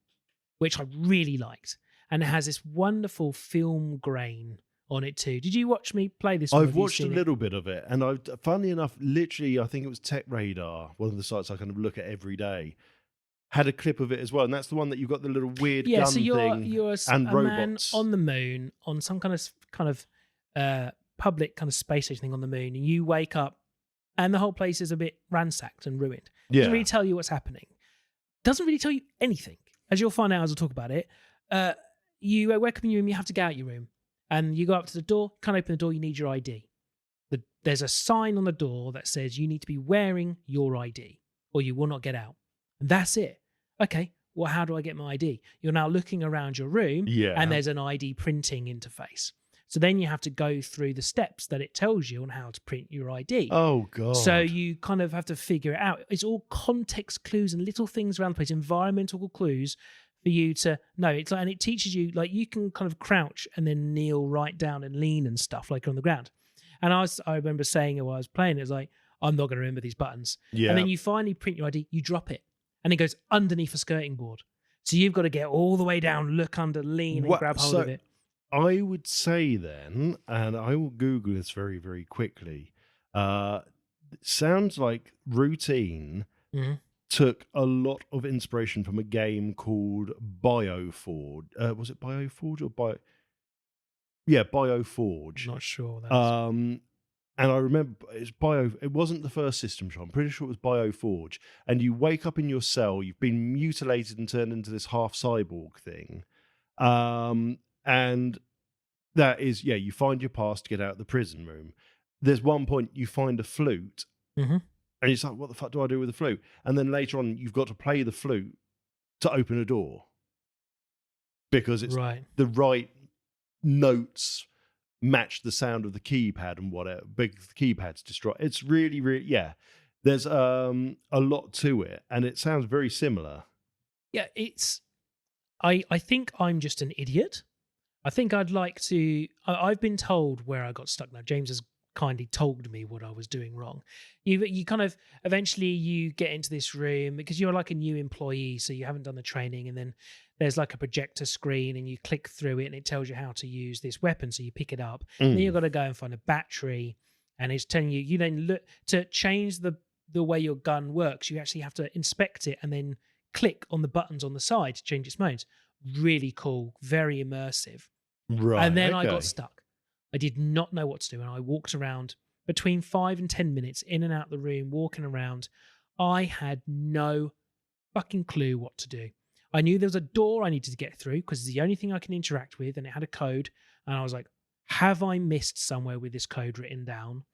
which I really liked. And it has this wonderful film grain on it too. Did you watch me play this? I've watched a little bit of it. And funnily enough, literally, I think it was Tech Radar, one of the sites I kind of look at every day, had a clip of it as well. And that's the one that you've got the little weird gun so you're and a robots. Man on the moon, on some kind of public kind of space station thing on the moon. And you wake up and the whole place is a bit ransacked and ruined. Doesn't really tell you what's happening. Doesn't really tell you anything. As you'll find out as I'll talk about it. You wake up in your room, you have to get out your room. And you go up to the door, can't open the door, you need your ID. There's a sign on the door that says you need to be wearing your ID or you will not get out. And that's it. Okay, well, how do I get my ID? You're now looking around your room and there's an ID printing interface. So then you have to go through the steps that it tells you on how to print your ID. Oh, God. So you kind of have to figure it out. It's all context clues and little things around the place, environmental clues for you to know. It's like, and it teaches you, like, you can kind of crouch and then kneel right down and lean and stuff, like on the ground. And I remember saying while I was playing, it was like, I'm not going to remember these buttons. Yeah. And then you finally print your ID, you drop it, and it goes underneath a skirting board. So you've got to get all the way down, look under, lean, and grab hold of it. I would say then, and I will Google this very, very quickly. It sounds like Routine took a lot of inspiration from a game called BioForge. Was it BioForge or Bio? Yeah, BioForge. Not sure. That's... And I remember it wasn't the first system shot. I'm pretty sure it was BioForge. And you wake up in your cell, you've been mutilated and turned into this half cyborg thing. And that is, you find your pass to get out of the prison room. There's one point you find a flute. And it's like, what the fuck do I do with the flute? And then later on, you've got to play the flute to open a door. Because it's the right notes match the sound of the keypad and whatever. Big keypad's destroyed. It's really, really, there's a lot to it, and it sounds very similar. Yeah, it's. I think I'm just an idiot. I think I'd like to. I've been told where I got stuck now. James has kindly told me what I was doing wrong. You kind of eventually you get into this room because you're like a new employee, so you haven't done the training, and then there's like a projector screen and you click through it and it tells you how to use this weapon. So you pick it up. Then you've got to go and find a battery, and it's telling you then look to change the way your gun works. You actually have to inspect it and then click on the buttons on the side to change its modes. Really cool, very immersive. Right. And then I got stuck. I did not know what to do. And I walked around between 5 and 10 minutes in and out the room, walking around. I had no fucking clue what to do. I knew there was a door I needed to get through because it's the only thing I can interact with, and it had a code. And I was like, have I missed somewhere with this code written down?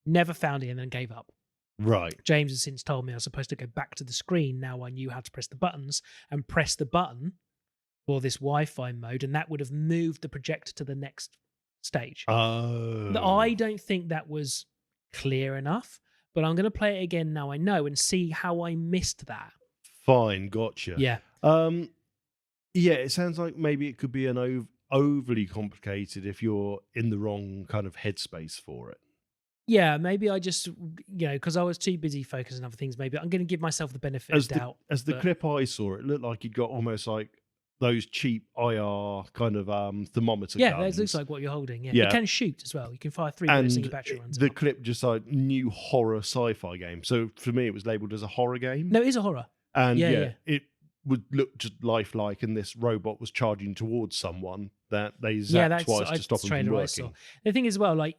Never found it, and then gave up. Right. James has since told me I was supposed to go back to the screen. Now I knew how to press the buttons and press the button for this Wi-Fi mode, and that would have moved the projector to the next stage. Oh. I don't think that was clear enough, but I'm going to play it again now I know and see how I missed that. Fine, gotcha. Yeah. It sounds like maybe it could be an overly complicated if you're in the wrong kind of headspace for it. Yeah, maybe I just, because I was too busy focusing on other things, maybe I'm going to give myself the benefit of doubt. As the clip I saw, it looked like you'd got almost like those cheap IR kind of thermometer guns. Yeah, that looks like what you're holding. Yeah. It can shoot as well. You can fire 3 bullets and your battery runs out. Clip just like new horror sci-fi game. So for me, it was labelled as a horror game. No, it is a horror. And it would look just lifelike, and this robot was charging towards someone that they zapped twice to stop them from working. The thing is, well, like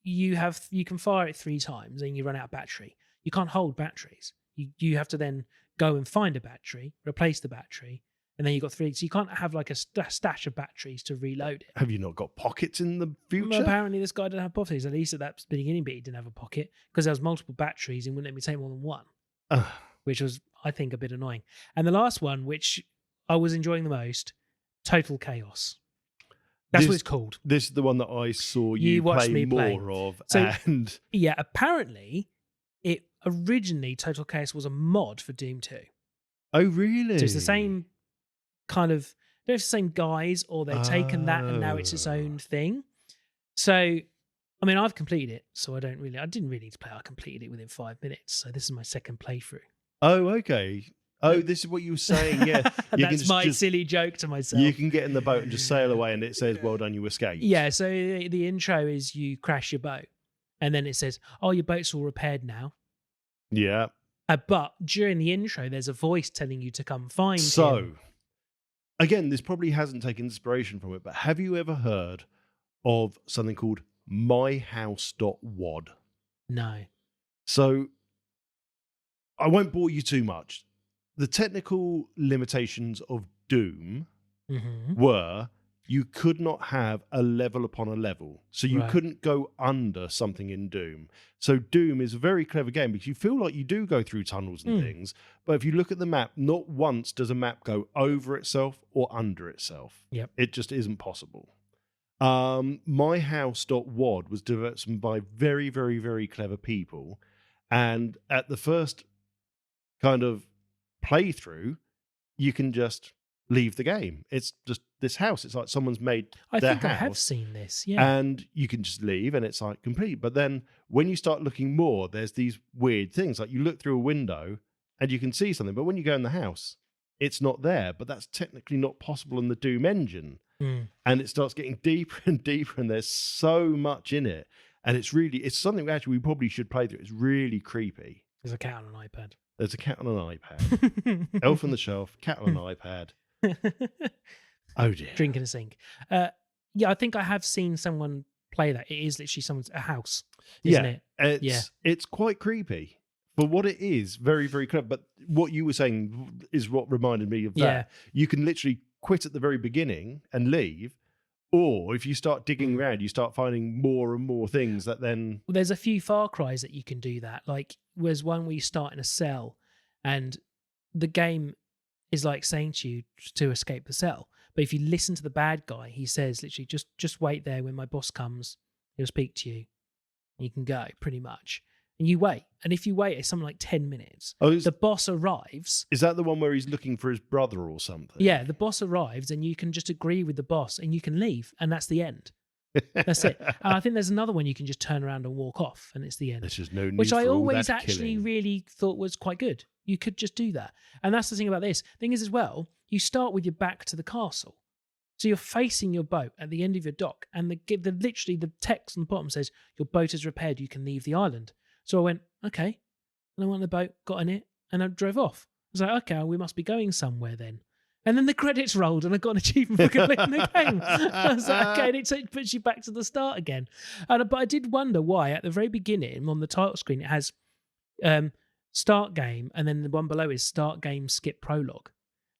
you can fire it 3 times and you run out of battery. You can't hold batteries. You have to then go and find a battery, replace the battery, and then you've got 3. So you can't have like a stash of batteries to reload it. Have you not got pockets in the future? Well, apparently this guy didn't have pockets. At least at that beginning bit, he didn't have a pocket because there was multiple batteries and wouldn't let me take more than one, which was, I think, a bit annoying. And the last one, which I was enjoying the most, Total Chaos. That's what it's called. This is the one that I saw you play more of. So, and yeah, apparently, it originally, Total Chaos was a mod for Doom 2. Oh, really? So it's the same kind of, they're the same guys, or they've taken that and now it's its own thing. So, I mean, I've completed it, so I didn't really need to play. I completed it within 5 minutes. So this is my second playthrough. Oh, okay. Oh, this is what you were saying, yeah. That's my silly joke to myself. You can get in the boat and just sail away and it says, well done, you escaped. Yeah, so the intro is you crash your boat. And then it says, oh, your boat's all repaired now. Yeah. But during the intro, there's a voice telling you to come find him. So, again, this probably hasn't taken inspiration from it, but have you ever heard of something called myhouse.wad? No. So, I won't bore you too much. The technical limitations of Doom were you could not have a level upon a level. So you couldn't go under something in Doom. So Doom is a very clever game because you feel like you do go through tunnels and things. But if you look at the map, not once does a map go over itself or under itself. Yep. It just isn't possible. myhouse.wad was developed by very, very, very clever people. And at the first kind of playthrough, you can just leave the game. It's just this house. It's like someone's made I their think I have house, seen this. Yeah. and you can just leave, and it's like complete. But then when you start looking more, there's these weird things. Like you look through a window and you can see something, but when you go in the house, it's not there. But that's technically not possible in the Doom engine. And it starts getting deeper and deeper, and there's so much in it. And it's something we probably should play through. It's really creepy. There's a cat on an iPad. There's a cat on an iPad. Elf on the Shelf, cat on an iPad. Oh dear. Drink in a sink. Yeah, I think I have seen someone play that. It is literally a house, isn't it? It's quite creepy. For what it is, very, very clever. But what you were saying is what reminded me of that. Yeah. You can literally quit at the very beginning and leave. Or if you start digging around, you start finding more and more things that then... Well, there's a few Far Cries that you can do that. Like, there's one where you start in a cell and the game is like saying to you to escape the cell. But if you listen to the bad guy, he says literally, just wait there. When my boss comes, he'll speak to you. And you can go, pretty much. And you wait. And if you wait, it's something like 10 minutes. The boss arrives. Is that the one where he's looking for his brother or something? Yeah, the boss arrives and you can just agree with the boss and you can leave. And that's the end. That's it. And I think there's another one you can just turn around and walk off and it's the end. There's just no need which for I all always that actually killing. really thought was quite good. You could just do that. And that's the thing about this. Thing is as well, you start with your back to the castle. So you're facing your boat at the end of your dock and literally the text on the bottom says, your boat is repaired, you can leave the island. So I went, okay. And I went on the boat, got in it, and I drove off. I was like, okay, we must be going somewhere then. And then the credits rolled and I got an achievement for completing the game. I was like, okay, and it puts you back to the start again. But I did wonder why at the very beginning on the title screen it has start game and then the one below is start game skip prologue.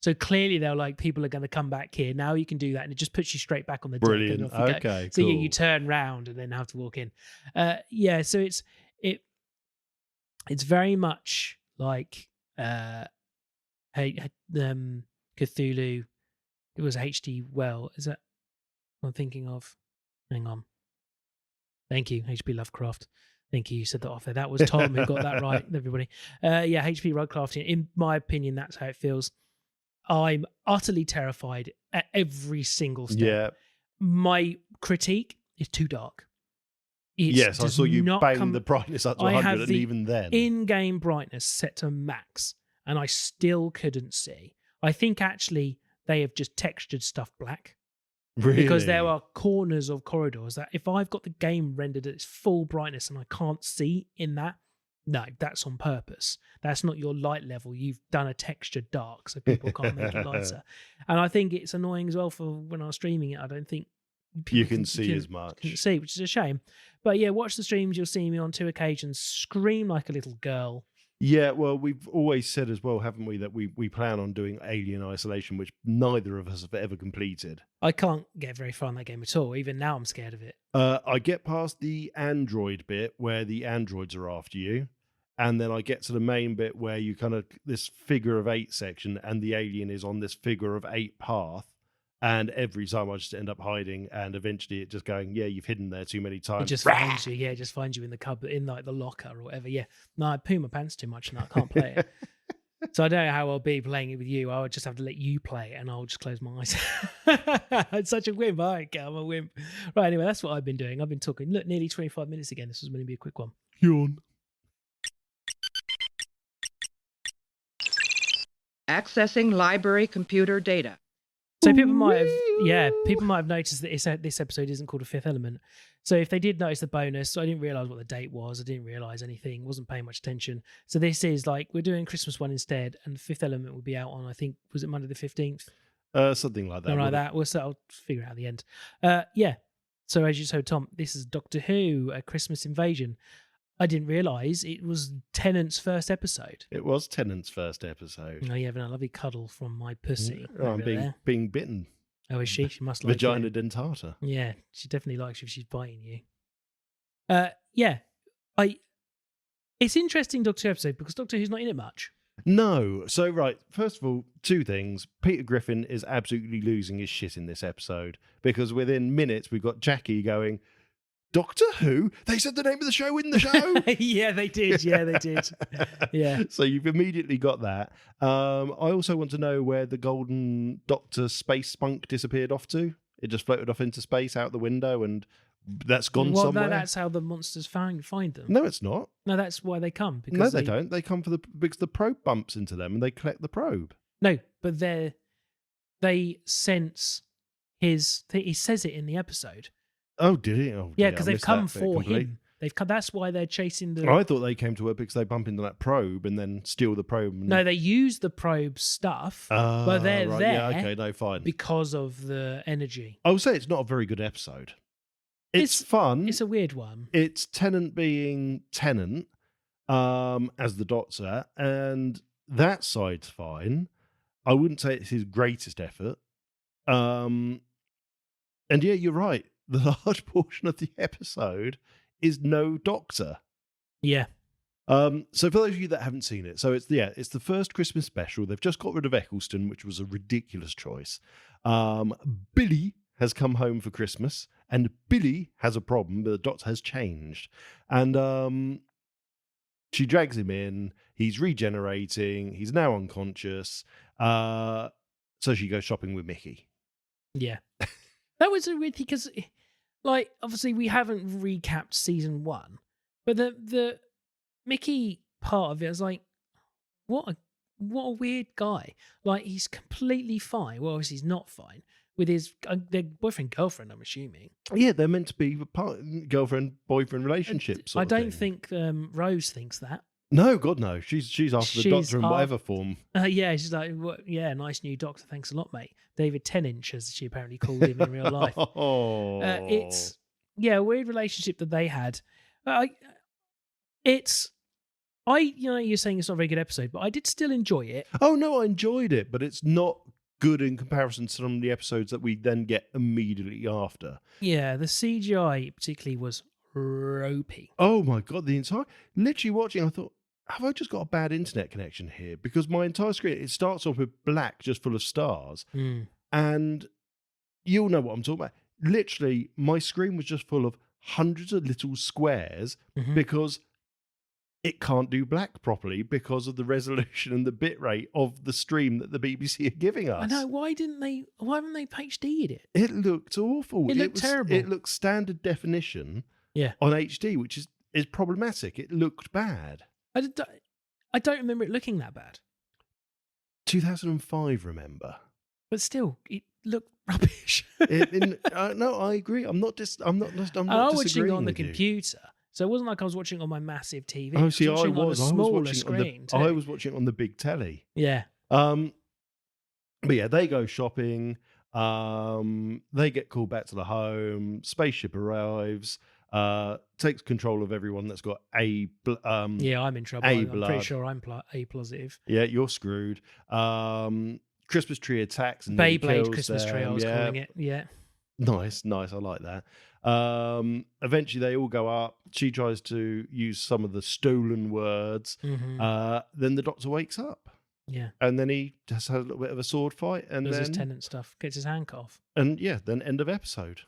So clearly they're like, people are going to come back here. Now you can do that. And it just puts you straight back on the deck. Brilliant. And off you go. Okay, So cool. you turn round and then have to walk in. So it's very much like Cthulhu. It was H.G. Wells. Is that what I'm thinking of? Hang on. Thank you, H.P. Lovecraft. Thank you. You said that off there. That was Tom who got that right, everybody. H.P. Lovecraft. In my opinion, that's how it feels. I'm utterly terrified at every single step. Yeah. My critique is too dark. Yes, I saw you bang the brightness up to 100, and even then. In-game brightness set to max, and I still couldn't see. I think actually they have just textured stuff black. Really? Because there are corners of corridors that if I've got the game rendered at its full brightness and I can't see in that, no, that's on purpose. That's not your light level. You've done a textured dark so people can't make it lighter. And I think it's annoying as well for when I was streaming it. I don't think you can see as much. Can see, which is a shame. But yeah, watch the streams. You'll see me on 2 occasions scream like a little girl. Yeah, well, we've always said as well, haven't we, that we plan on doing Alien Isolation, which neither of us have ever completed. I can't get very far in that game at all. Even now, I'm scared of it. I get past the android bit where the androids are after you, and then I get to the main bit where you kind of this figure of 8 section, and the alien is on this figure of 8 path. And every time I just end up hiding, and eventually it just going, yeah, you've hidden there too many times. It just finds you, yeah, it just finds you in the cupboard, in like the locker or whatever. Yeah, no, I poo my pants too much and I can't play it. So I don't know how I'll be playing it with you. I would just have to let you play it and I'll just close my eyes. It's such a wimp. I don't care, I'm a wimp. Right, anyway, that's what I've been doing. I've been talking, look, nearly 25 minutes again. This was going to be a quick one. Yawn. Accessing library computer data. So people might have noticed that this episode isn't called A Fifth Element. So if they did notice the bonus, I didn't realise what the date was. I didn't realise anything. Wasn't paying much attention. So this is like, we're doing Christmas one instead, and the Fifth Element will be out on, I think, was it Monday the 15th? Something like that. Something like that. I'll figure it out at the end. Yeah. So as you said, Tom, this is Doctor Who, A Christmas Invasion. I didn't realise it was Tennant's first episode. It was Tennant's first episode. Oh, you're having a lovely cuddle from my pussy. Oh, I'm being bitten. Oh, is she? She must like Vagina it. dentata. Yeah, she definitely likes you if she's biting you. It's interesting Doctor Who episode because Doctor Who's not in it much. No. So, right, first of all, 2 things. Peter Griffin is absolutely losing his shit in this episode because within minutes we've got Jackie going, Doctor Who? They said the name of the show in the show. Yeah, they did. Yeah, they did. Yeah. So you've immediately got that. I also want to know where the Golden Doctor space spunk disappeared off to. It just floated off into space out the window, and that's gone Well, somewhere. that's how the monsters find them. No, it's not. No, that's why they come. Because No, they don't. They come because the probe bumps into them, and they collect the probe. No, but they sense his. He says it in the episode. Oh, did he? Oh, Yeah, dear, because I they've missed come that bit for completely. him. They've come. That's why they're chasing the. I thought they came to her because they bump into that probe and then steal the probe. And... No, they use the probe stuff, but they're right, there Yeah, okay, no, fine. because of the energy. I would say it's not a very good episode. It's fun. It's a weird one. It's Tennant being Tennant as the Doctor, and that side's fine. I wouldn't say it's his greatest effort. And yeah, you're right. The large portion of the episode is no Doctor. Yeah. So for those of you that haven't seen it, so it's the first Christmas special. They've just got rid of Eccleston, which was a ridiculous choice. Billy has come home for Christmas, and Billy has a problem. The Doctor has changed, and she drags him in. He's regenerating. He's now unconscious. So she goes shopping with Mickey. Yeah. That was a weird thing because, like, obviously we haven't recapped season 1, but the Mickey part of it was like, what a weird guy. Like, he's completely fine. Well, obviously he's not fine with his their boyfriend girlfriend. I'm assuming. Yeah, they're meant to be girlfriend boyfriend relationships. I don't think Rose thinks that. No, God, no. She's after the Doctor in whatever form. Yeah, she's like, yeah, nice new Doctor. Thanks a lot, mate. David Tennant, as she apparently called him in real life. It's a weird relationship that they had. You're saying it's not a very good episode, but I did still enjoy it. Oh no, I enjoyed it, but it's not good in comparison to some of the episodes that we then get immediately after. Yeah, the CGI particularly was ropey. Oh my God, literally watching, I thought, have I just got a bad internet connection here? Because my entire screen, it starts off with black, just full of stars. And you'll know what I'm talking about. Literally, my screen was just full of hundreds of little squares because it can't do black properly because of the resolution and the bit rate of the stream that the BBC are giving us. I know, why haven't they HD'd it? It looked awful. It looked terrible. It looked standard definition on HD, which is problematic. It looked bad. I don't remember it looking that bad. 2005, remember? But still, it looked rubbish. No, I agree. I'm not I'm watching it on the computer, so it wasn't like I was watching it on my massive TV. Oh, see, I was. On a smaller screen. I was watching it on the big telly. Yeah. But yeah, they go shopping. They get called back to the home. Spaceship arrives. Takes control of everyone that's got I'm in trouble. I'm pretty sure I'm A positive. Yeah, you're screwed. Christmas tree attacks and Beyblade Christmas tree, I was calling it. Yeah. Nice. I like that. Eventually they all go up. She tries to use some of the stolen words. Then the Doctor wakes up. Yeah. And then he just has a little bit of a sword fight. And does then his Tennant stuff. Gets his hand cut off. And yeah, then end of episode.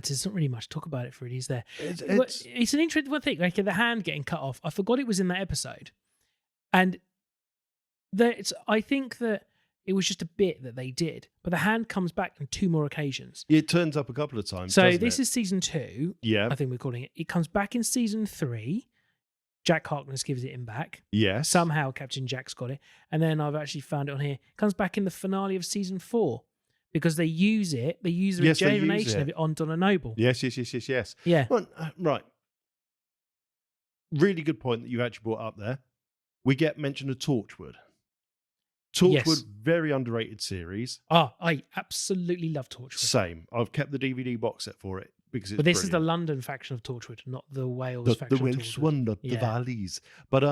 There's not really much to talk about it for it. He's there. It's an interesting one thing. Like the hand getting cut off. I forgot it was in that episode. And I think that it was just a bit that they did, but the hand comes back on 2 more occasions. It turns up a couple of times. So this is season 2. Yeah. I think we're calling it. It comes back in season 3. Jack Harkness gives it him back. Yes. Somehow Captain Jack's got it. And then I've actually found it on here. It comes back in the finale of season 4. Because they use the regeneration of it on Donna Noble. Yes. Yeah. Well, right. Really good point that you actually brought up there. We get mention of Torchwood. Torchwood, very underrated series. I absolutely love Torchwood. Same. I've kept the DVD box set for it because it's But this is the London faction of Torchwood, not the Wales faction the Welsh of Torchwood. one, not the Valleys. But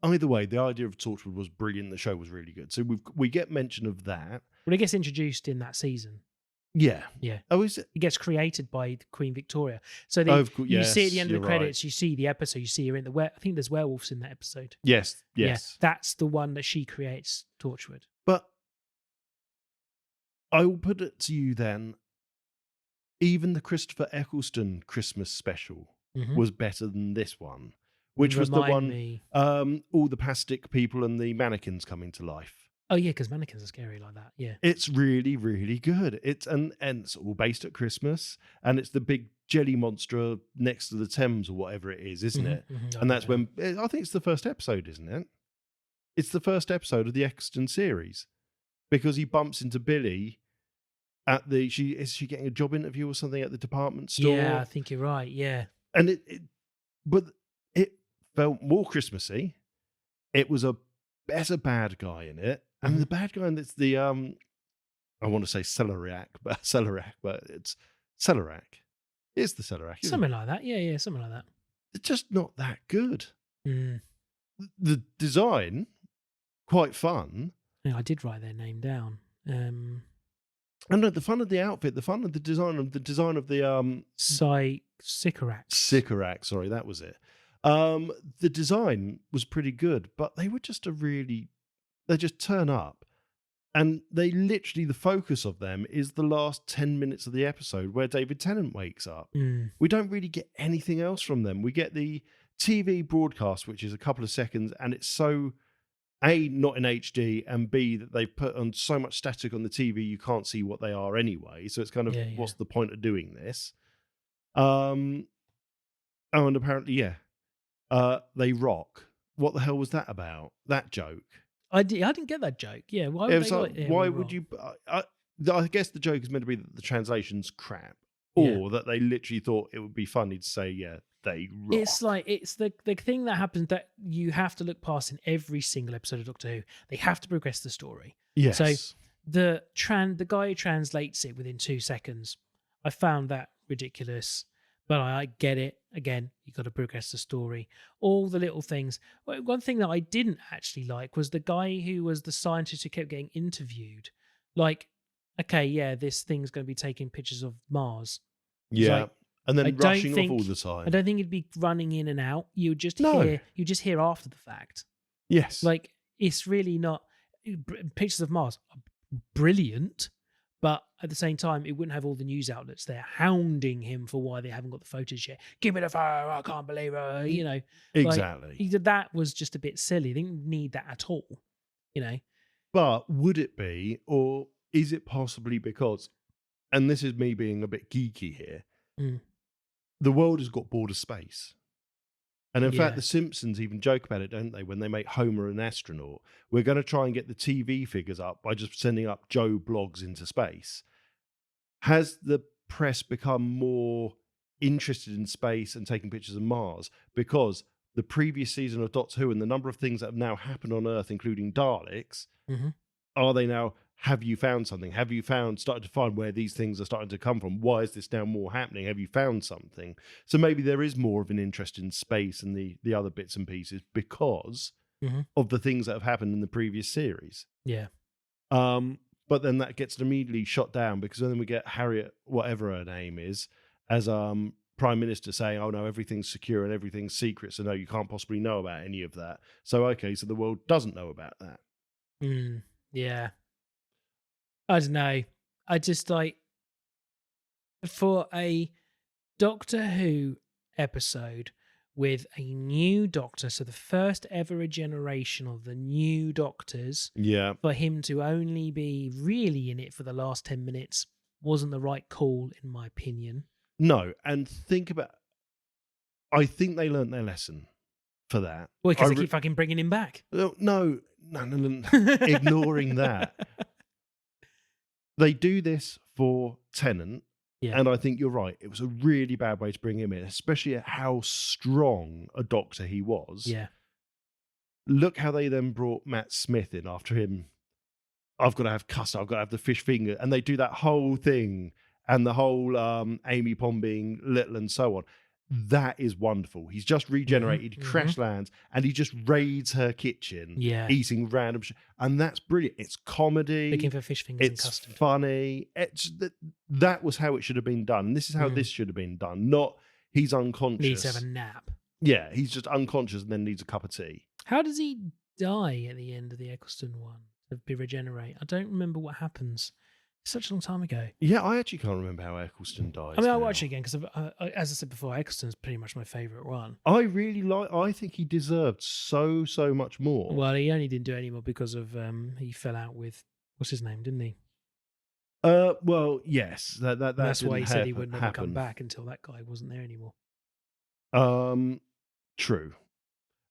either way, the idea of Torchwood was brilliant. The show was really good. So we get mention of that. Well, it gets introduced in that season. Yeah. Yeah. Oh, is it? It gets created by Queen Victoria. So you see at the end of the credits, you see the episode, you see her in I think there's werewolves in that episode. Yes. Yeah, that's the one that she creates, Torchwood. But I will put it to you then, even the Christopher Eccleston Christmas special Mhm. was better than this one, which was the Remind one, me. all the plastic people and the mannequins coming to life. Oh yeah, because mannequins are scary like that. Yeah. It's really, really good. It's and it's all based at Christmas, and it's the big jelly monster next to the Thames or whatever it is, isn't Mhm, it? mhm, I And that's remember when I think it's the first episode, isn't it? It's the first episode of the Eccleston series because he bumps into Billy at the is she getting a job interview or something at the department store? Yeah, I think you're right. Yeah. And but it felt more Christmassy. It was a better bad guy in it, and the bad guy, and it's the I want to say Celeriac, but it's Celeriac. It's the Celeriac. Isn't Something it? like that. Yeah, something like that. It's just not that good. Mm. The design, quite fun. Yeah, I did write their name down. And the fun of the outfit, the fun of the design of the Sycorax. Sycorax, sorry, that was it. The design was pretty good, but they were just they just turn up, and they literally, the focus of them is the last 10 minutes of the episode where David Tennant wakes up. Mm. We don't really get anything else from them. We get the TV broadcast, which is a couple of seconds, and it's so A, not in HD, and B, that they've put on so much static on the TV you can't see what they are anyway. So it's kind of, what's the point of doing this? And apparently, they rock. What the hell was that about? That joke. I didn't get that joke. Yeah, why would why would you? I guess the joke is meant to be that the translation's crap, or that they literally thought it would be funny to say, they rock. It's like, it's the thing that happens that you have to look past in every single episode of Doctor Who. They have to progress the story. Yes. So the guy who translates it within 2 seconds, I found that ridiculous. But I get it. Again, you got to progress the story. All the little things. One thing that I didn't actually like was the guy who was the scientist who kept getting interviewed. Like, okay, yeah, this thing's going to be taking pictures of Mars. Yeah. Like, and then I rushing don't off all think- the time. I don't think it'd be running in and out. You just No. hear after the fact. Yes. Like, it's really not. Pictures of Mars are brilliant, but at the same time, it wouldn't have all the news outlets there hounding him for why they haven't got the footage yet. Give me the photo! I can't believe it. You know, exactly. That was just a bit silly. They didn't need that at all. You know. But would it be, or is it possibly because, and this is me being a bit geeky here, the world has got bored of space. And in fact, The Simpsons even joke about it, don't they? When they make Homer an astronaut, we're going to try and get the TV figures up by just sending up Joe blogs into space. Has the press become more interested in space and taking pictures of Mars because the previous season of Doctor Who and the number of things that have now happened on Earth, including Daleks, are they now, have you found something? Have you started to find where these things are starting to come from? Why is this now more happening? Have you found something? So maybe there is more of an interest in space and the other bits and pieces because of the things that have happened in the previous series. Yeah. But then that gets immediately shot down because then we get Harriet, whatever her name is, as Prime Minister saying, oh no, everything's secure and everything's secret. So no, you can't possibly know about any of that. So, okay, so the world doesn't know about that. Yeah. I don't know. I just like, for a Doctor Who episode with a new Doctor, so the first ever generation of the new Doctors, for him to only be really in it for the last 10 minutes wasn't the right call, in my opinion. No, and I think they learnt their lesson for that. Well, because they keep fucking bringing him back. No. Ignoring that. They do this for Tennant, and I think you're right. It was a really bad way to bring him in, especially at how strong a Doctor he was. Yeah. Look how they then brought Matt Smith in after him. I've got to have custard, I've got to have the fish finger. And they do that whole thing, and the whole Amy Pond being little and so on. That is wonderful. He's just regenerated, he crash lands, and he just raids her kitchen, eating random shit. And that's brilliant. It's comedy. Looking for fish fingers and custard. It's funny. That was how it should have been done. And this is how this should have been done. Not he's unconscious. Needs to have a nap. Yeah, he's just unconscious and then needs a cup of tea. How does he die at the end of the Eccleston one to be regenerate? I don't remember what happens. Such a long time ago. Yeah, I actually can't remember how Eccleston dies. I mean, I'll now. watch it again because, as I said before, Eccleston's pretty much my favourite one. I really like. I think he deserved so much more. Well, he only didn't do it anymore because of he fell out with what's his name, didn't he? Well, yes, That's why he said he happen- would never come happen. back until that guy wasn't there anymore. True.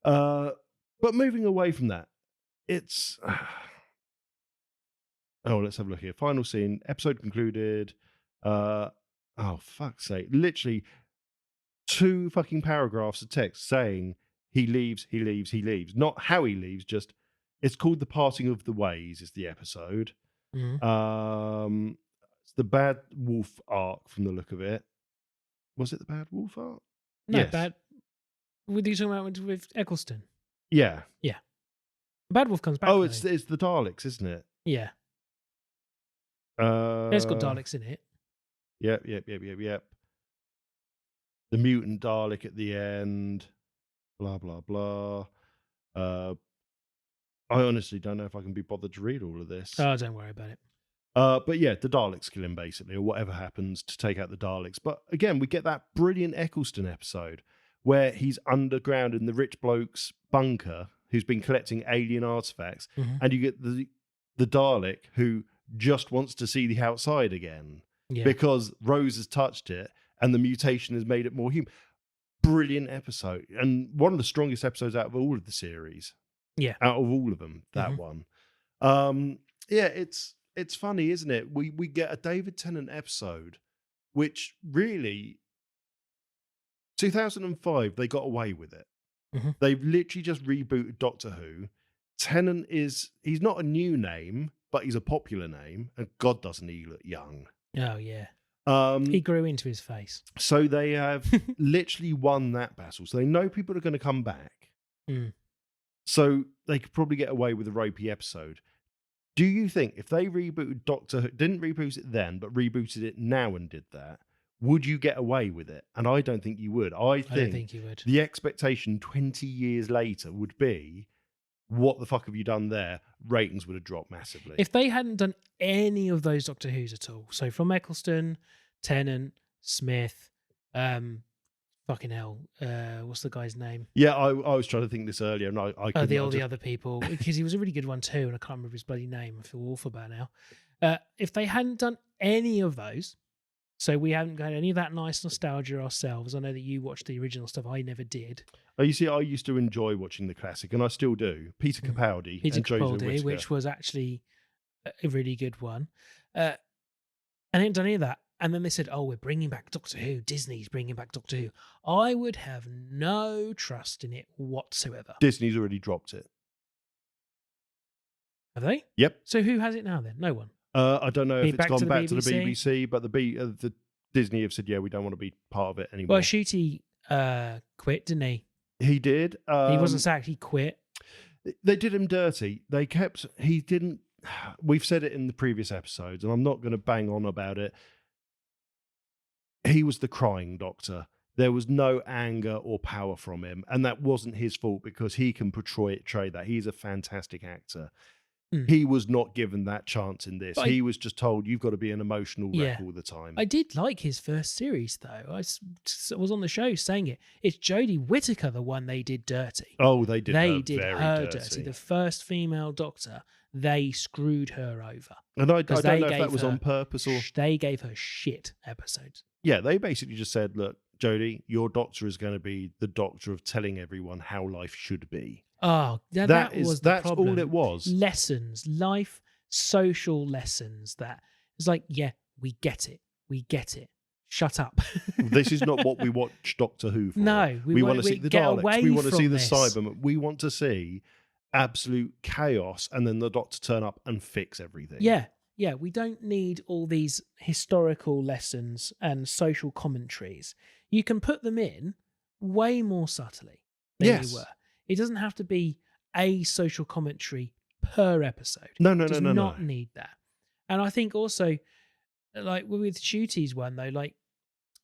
But moving away from that, it's. Oh, let's have a look here. Final scene. Episode concluded. Oh, fuck's sake! Literally 2 fucking paragraphs of text saying he leaves. Not how he leaves. Just it's called "The Parting of the Ways." Is the episode. Mhm. It's the Bad Wolf arc from the look of it. Was it the Bad Wolf arc? No, Yes. Bad. What are you talking about with Eccleston? Yeah. Bad Wolf comes back. Oh, though. it's the Daleks, isn't it? Yeah. Uh, It's got Daleks in it. Yep. The mutant Dalek at the end. Blah blah blah. I honestly don't know if I can be bothered to read all of this. Oh, don't worry about it. But yeah, the Daleks kill him basically, or whatever happens to take out the Daleks. But again, we get that brilliant Eccleston episode where he's underground in the rich bloke's bunker who's been collecting alien artifacts, Mhm. and you get the Dalek who just wants to see the outside again Yeah. because Rose has touched it and the mutation has made it more human. Brilliant episode, and one of the strongest episodes out of all of the series. Yeah. Out of all of them, that Mhm. one. Yeah, it's funny, isn't it? We get a David Tennant episode, which really 2005 they got away with it. Mhm. They've literally just rebooted Doctor Who. Tennant he's not a new name, but he's a popular name, and God doesn't he look young. Oh yeah. Um, He grew into his face. so they have literally won that battle. So they know people are going to come back. Mm. So they could probably get away with a ropey episode. Do you think if they rebooted Doctor Who, didn't reboot it then, but rebooted it now and did that, would you get away with it? And I don't think you would. I don't think you would. the expectation 20 years later would be, what the fuck have you done there? Ratings would have dropped massively. If they hadn't done any of those Doctor Who's at all, so from Eccleston, Tennant, Smith, fucking hell, what's the guy's name? Yeah, I was trying to think this earlier, and I Oh, couldn't. the other people, because he was a really good one too, and I can't remember his bloody name. I feel awful about it now. If they hadn't done any of those, so we haven't got any of that nice nostalgia ourselves. I know that you watched the original stuff. I never did. Oh, you see, I used to enjoy watching the classic, and I still do. Peter Capaldi Peter and Joseph Capaldi, Whittaker. which was actually a really good one. And they hadn't done any of that. And then they said, oh, we're bringing back Doctor Who. Disney's bringing back Doctor Who. I would have no trust in it whatsoever. Disney's already dropped it. Have they? Yep. So who has it now then? No one. I don't know if it's Back to gone the back to the BBC? BBC, but the Disney have said, yeah, we don't want to be part of it anymore. Well, Shooty quit, didn't he? He did. He wasn't sacked. He quit. They did him dirty. He didn't. We've said it in the previous episodes, and I'm not going to bang on about it. He was the crying doctor. There was no anger or power from him, and that wasn't his fault because he can portray that. He's a fantastic actor. He was not given that chance in this. But he was just told, you've got to be an emotional wreck Yeah. all the time. I did like his first series, though. I was on the show saying it. It's Jodie Whittaker, the one they did dirty. Oh, they did They her did very her dirty. The first female doctor, they screwed her over. And I 'Cause don't they know if that gave was her on purpose or... They gave her shit episodes. Yeah, they basically just said, look, Jodie, your doctor is going to be the doctor of telling everyone how life should be. Oh, that was the that's problem. all it was. Lessons, life, social lessons. That it's like, yeah, we get it. We get it. Shut up. This is not what we watch Doctor Who for. No, we want to see the get Daleks. away We want to see from the this. Cybermen. We want to see absolute chaos, and then the Doctor turn up and fix everything. Yeah, we don't need all these historical lessons and social commentaries. You can put them in way more subtly than Yes. you were. It doesn't have to be a social commentary per episode. No, It does no. not need that. And I think also, like with Shooty's one though, like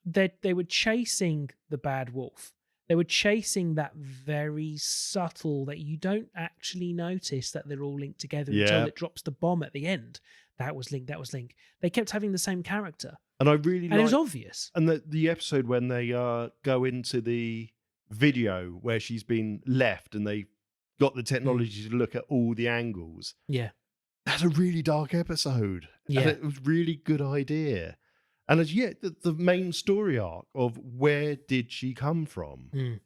they were chasing the bad wolf. They were chasing that very subtle that you don't actually notice that they're all linked together Yeah. until it drops the bomb at the end. That was Link. That was Link. They kept having the same character, And I really and it was like, obvious. and the episode when they go into the video where she's been left and they got the technology to look at all the angles. Yeah. That's a really dark episode. Yeah. And it was really good idea. And as yet, the main story arc of where did she come from?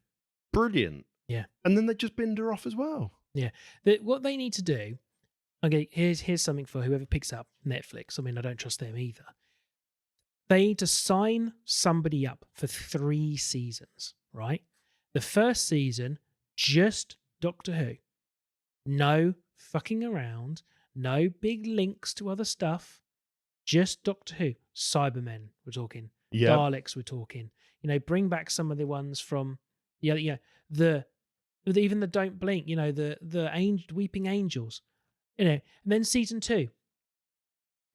Brilliant. Yeah. And then they just binned her off as well. Yeah. What they need to do, okay, here's something for whoever picks up Netflix. I mean, I don't trust them either. They need to sign somebody up for 3 seasons, right? The first season, just Doctor Who. No fucking around. No big links to other stuff. Just Doctor Who. Cybermen, we're talking. Yeah. Daleks, we're talking. Bring back some of the ones from even the Don't Blink. The Weeping Angels. And then season 2.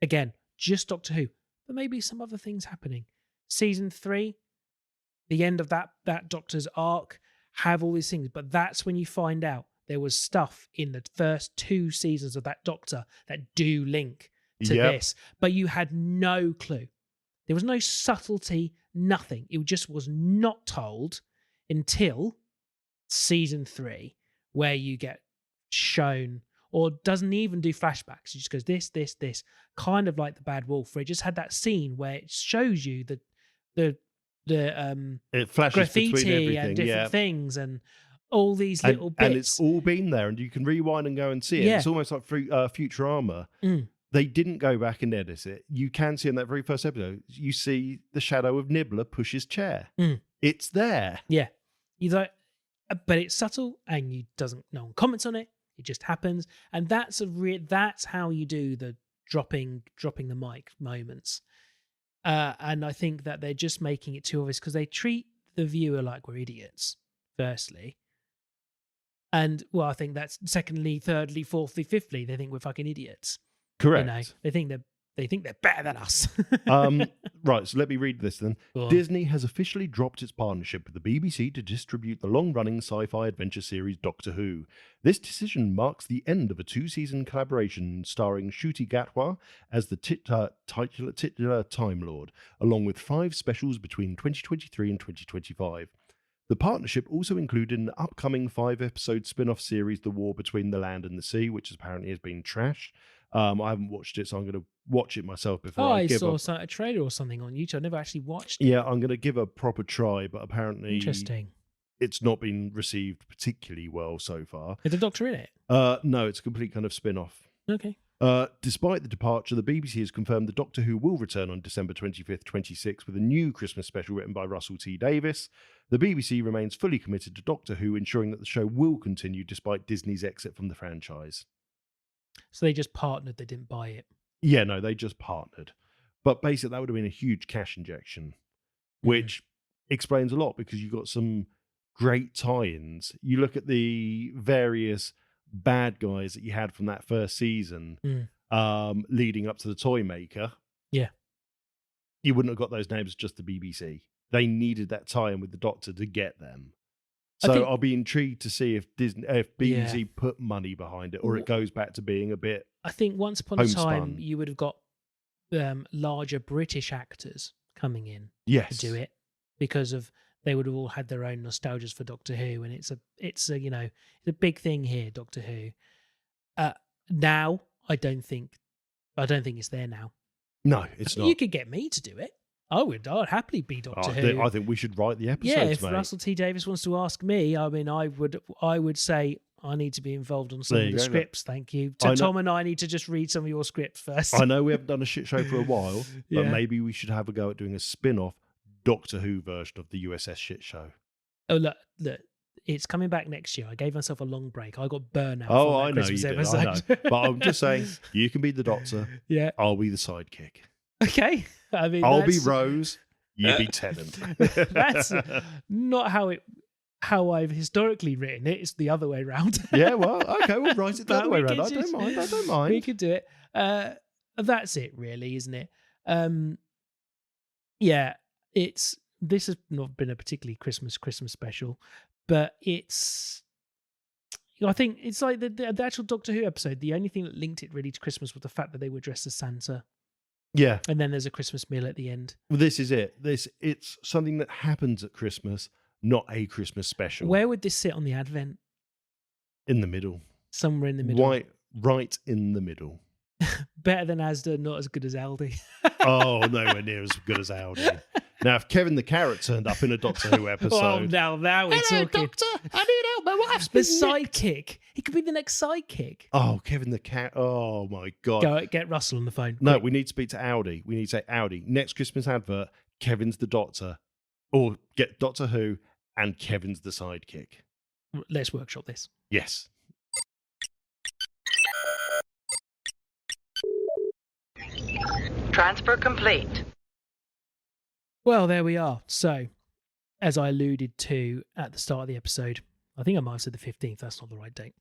Again, just Doctor Who, but maybe some other things happening. Season 3, the end of that Doctor's arc, have all these things, but that's when you find out there was stuff in the first 2 seasons of that Doctor that do link to this, but you had no clue. There was no subtlety, nothing. It just was not told until season 3, where you get shown, or doesn't even do flashbacks. It just goes this, kind of like the Bad Wolf, where it just had that scene where it shows you the it flashes graffiti between everything, and different things and all these little bits. And it's all been there, and you can rewind and go and see it. Yeah. It's almost like Futurama. They didn't go back and edit it. You can see in that very first episode, you see the shadow of Nibbler push his chair. It's there. Yeah. But it's subtle, and no one comments on it. It just happens. And that's how you do the dropping the mic moments. And I think that they're just making it too obvious because they treat the viewer like we're idiots, firstly. And, well, I think that's secondly, thirdly, fourthly, fifthly, they think we're fucking idiots. Correct. They think they're better than us. Right, so let me read this then. Disney has officially dropped its partnership with the BBC to distribute the long-running sci-fi adventure series Doctor Who. This decision marks the end of a 2-season collaboration starring Ncuti Gatwa as the titular Time Lord, along with 5 specials between 2023 and 2025. The partnership also included an upcoming 5-episode spin-off series, The War Between the Land and the Sea, which apparently has been trashed. I haven't watched it, so I'm going to watch it myself before I give saw a trailer or something on YouTube. I never actually watched it. Yeah, I'm going to give a proper try, but apparently Interesting. It's not been received particularly well so far. Is the Doctor in it? No, it's a complete kind of spin-off. Okay. Despite the departure, the BBC has confirmed that Doctor Who will return on December 25th, 26 with a new Christmas special written by Russell T Davies. The BBC remains fully committed to Doctor Who, ensuring that the show will continue despite Disney's exit from the franchise. So they just partnered, they didn't buy it. Yeah, no, they just partnered. But basically, that would have been a huge cash injection, which explains a lot because you've got some great tie-ins. You look at the various bad guys that you had from that first season leading up to the Toy Maker. Yeah. You wouldn't have got those names just the BBC. They needed that tie-in with the Doctor to get them. So I'll be intrigued to see if BBC put money behind it, or it goes back to being a bit. I think once upon a time you would have got larger British actors coming in to do it because of they would have all had their own nostalgias for Doctor Who, and it's a it's a big thing here, Doctor Who. Now I don't think it's there now. No, it's not. You could get me to do it. I'd happily be Doctor Who. I think we should write the episodes. Yeah, if mate. Russell T Davies wants to ask me, I mean, I would say I need to be involved on some of the scripts. Thank you. Tom and I need to just read some of your scripts first. I know we haven't done a shit show for a while, but maybe we should have a go at doing a spin-off Doctor Who version of the USS Shitshow. Oh look, it's coming back next year. I gave myself a long break. I got burnout. Oh, from I that know Christmas you did. episode. I know. But I'm just saying, you can be the Doctor. Yeah. I'll be the sidekick. Okay. I mean, I'll be Rose. You be Tennant. That's not how I've historically written it. It's the other way around. Yeah, well, okay, we'll write it the other way around. I don't mind. We could do it. That's it, really, isn't it? Yeah, this has not been a particularly Christmas special, but it's I think it's like the actual Doctor Who episode. The only thing that linked it really to Christmas was the fact that they were dressed as Santa, Yeah. and then there's a Christmas meal at the end. Well, this is it. It's something that happens at Christmas, not a Christmas special. Where would this sit on the Advent? In the middle. Somewhere in the middle. Right in the middle. Better than Asda, not as good as Aldi. Oh, nowhere near as good as Aldi. Now, if Kevin the Carrot turned up in a Doctor Who episode... Oh, now we're Hello, talking. Doctor! I need help. My wife's The been nicked. sidekick. He could be the next sidekick. Oh, Kevin the Carrot. Oh, my God. Go get Russell on the phone. No, Quick. we need to speak to Audi. We need to say, Audi, next Christmas advert, Kevin's the Doctor. Or get Doctor Who and Kevin's the sidekick. Let's workshop this. Yes. Transfer complete. Well, there we are. So, as I alluded to at the start of the episode, I think I might have said the 15th. That's not the right date.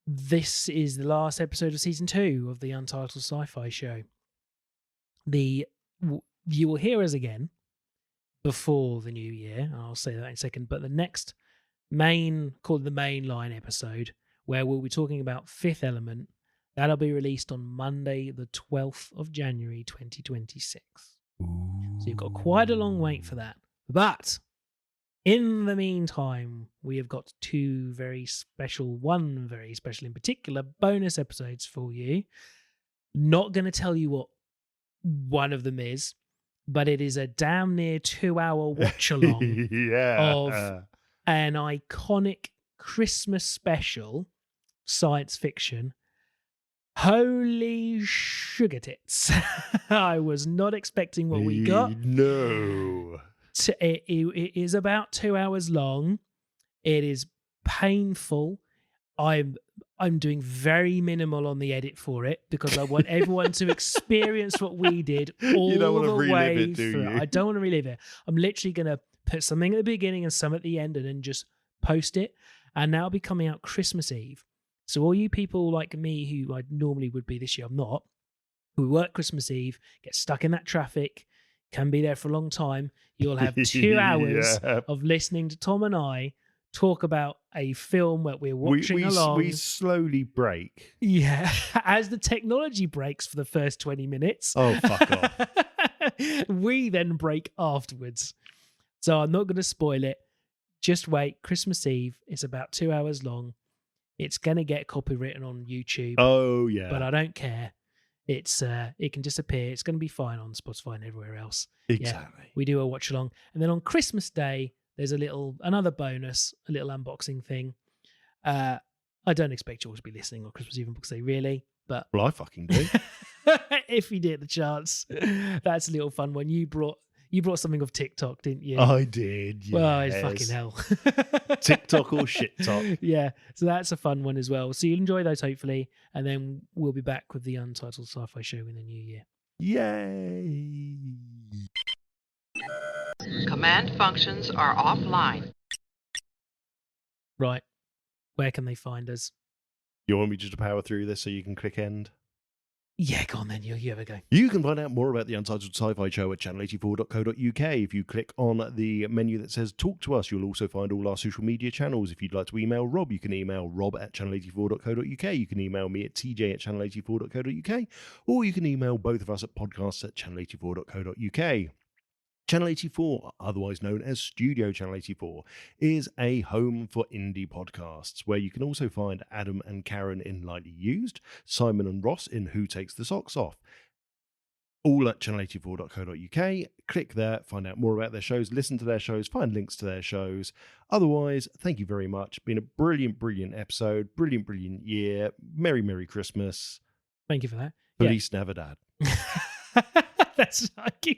This is the last episode of season 2 of the Untitled Sci-Fi show. You will hear us again before the new year. I'll say that in a second. But the next called the mainline episode, where we'll be talking about Fifth Element, that'll be released on Monday, the 12th of January, 2026. So you've got quite a long wait for that. But in the meantime, we have got one very special in particular, bonus episodes for you. Not going to tell you what one of them is, but it is a damn near 2-hour watch along of an iconic Christmas special science fiction. Holy sugar tits. I was not expecting what we got. No. It is about 2 hours long. It is painful. I'm doing very minimal on the edit for it because I want everyone to experience what we did all You don't want to the relive way it, do through. you? I don't want to relive it. I'm literally going to put something at the beginning and some at the end and then just post it. And that'll be coming out Christmas Eve. So all you people like me who I normally would be this year, I'm not, who work Christmas Eve, get stuck in that traffic, can be there for a long time, you'll have 2 hours Yeah. of listening to Tom and I talk about a film that we're watching along. We slowly break. Yeah, as the technology breaks for the first 20 minutes. Oh, fuck off. We then break afterwards. So I'm not going to spoil it. Just wait. Christmas Eve. It's about 2 hours long. It's going to get copywritten on YouTube. Oh, yeah. But I don't care. It can disappear. It's going to be fine on Spotify and everywhere else. Exactly. We do a watch along. And then on Christmas Day, there's another bonus, a little unboxing thing. I don't expect you all to be listening on Christmas Eve because they really, but Well, I fucking do. if you get the chance, that's a little fun one. You brought something of TikTok, didn't you? I did, yes. Well, it's fucking hell. TikTok or shit talk. Yeah, so that's a fun one as well. So you'll enjoy those, hopefully. And then we'll be back with the Untitled Sci-Fi show in the new year. Yay. Command functions are offline. Right. Where can they find us? You want me just to power through this so you can click end? Yeah, go on then. You have a go. You can find out more about the Untitled Sci-Fi Show at channel84.co.uk. If you click on the menu that says Talk to Us, you'll also find all our social media channels. If you'd like to email Rob, you can email rob@channel84.co.uk. You can email me at tj@channel84.co.uk. Or you can email both of us at podcasts@channel84.co.uk. Channel 84, otherwise known as Studio Channel 84, is a home for indie podcasts, where you can also find Adam and Karen in Lightly Used, Simon and Ross in Who Takes the Socks Off. All at channel84.co.uk. Click there, find out more about their shows, listen to their shows, find links to their shows. Otherwise, thank you very much. Been a brilliant, brilliant episode, brilliant, brilliant year. Merry, Merry Christmas. Thank you for that. Feliz Navidad.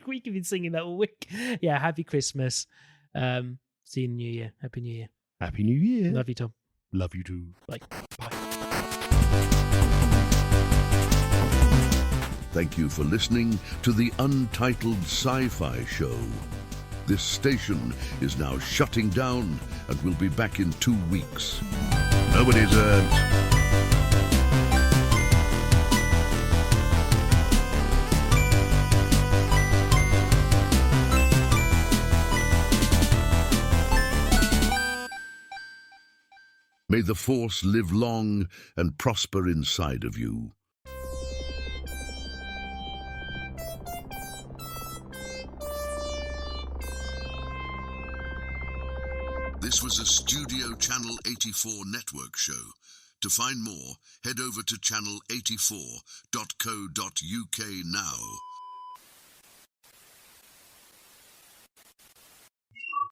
We could be singing that all week. Yeah, happy Christmas. See you in the new year. Happy New Year. Happy New Year. Love you, Tom. Love you too. Bye. Thank you for listening to the Untitled Sci-Fi Show. This station is now shutting down and will be back in 2 weeks. Nobody's earned. May the Force live long and prosper inside of you. This was a Studio Channel 84 network show. To find more, head over to channel84.co.uk now.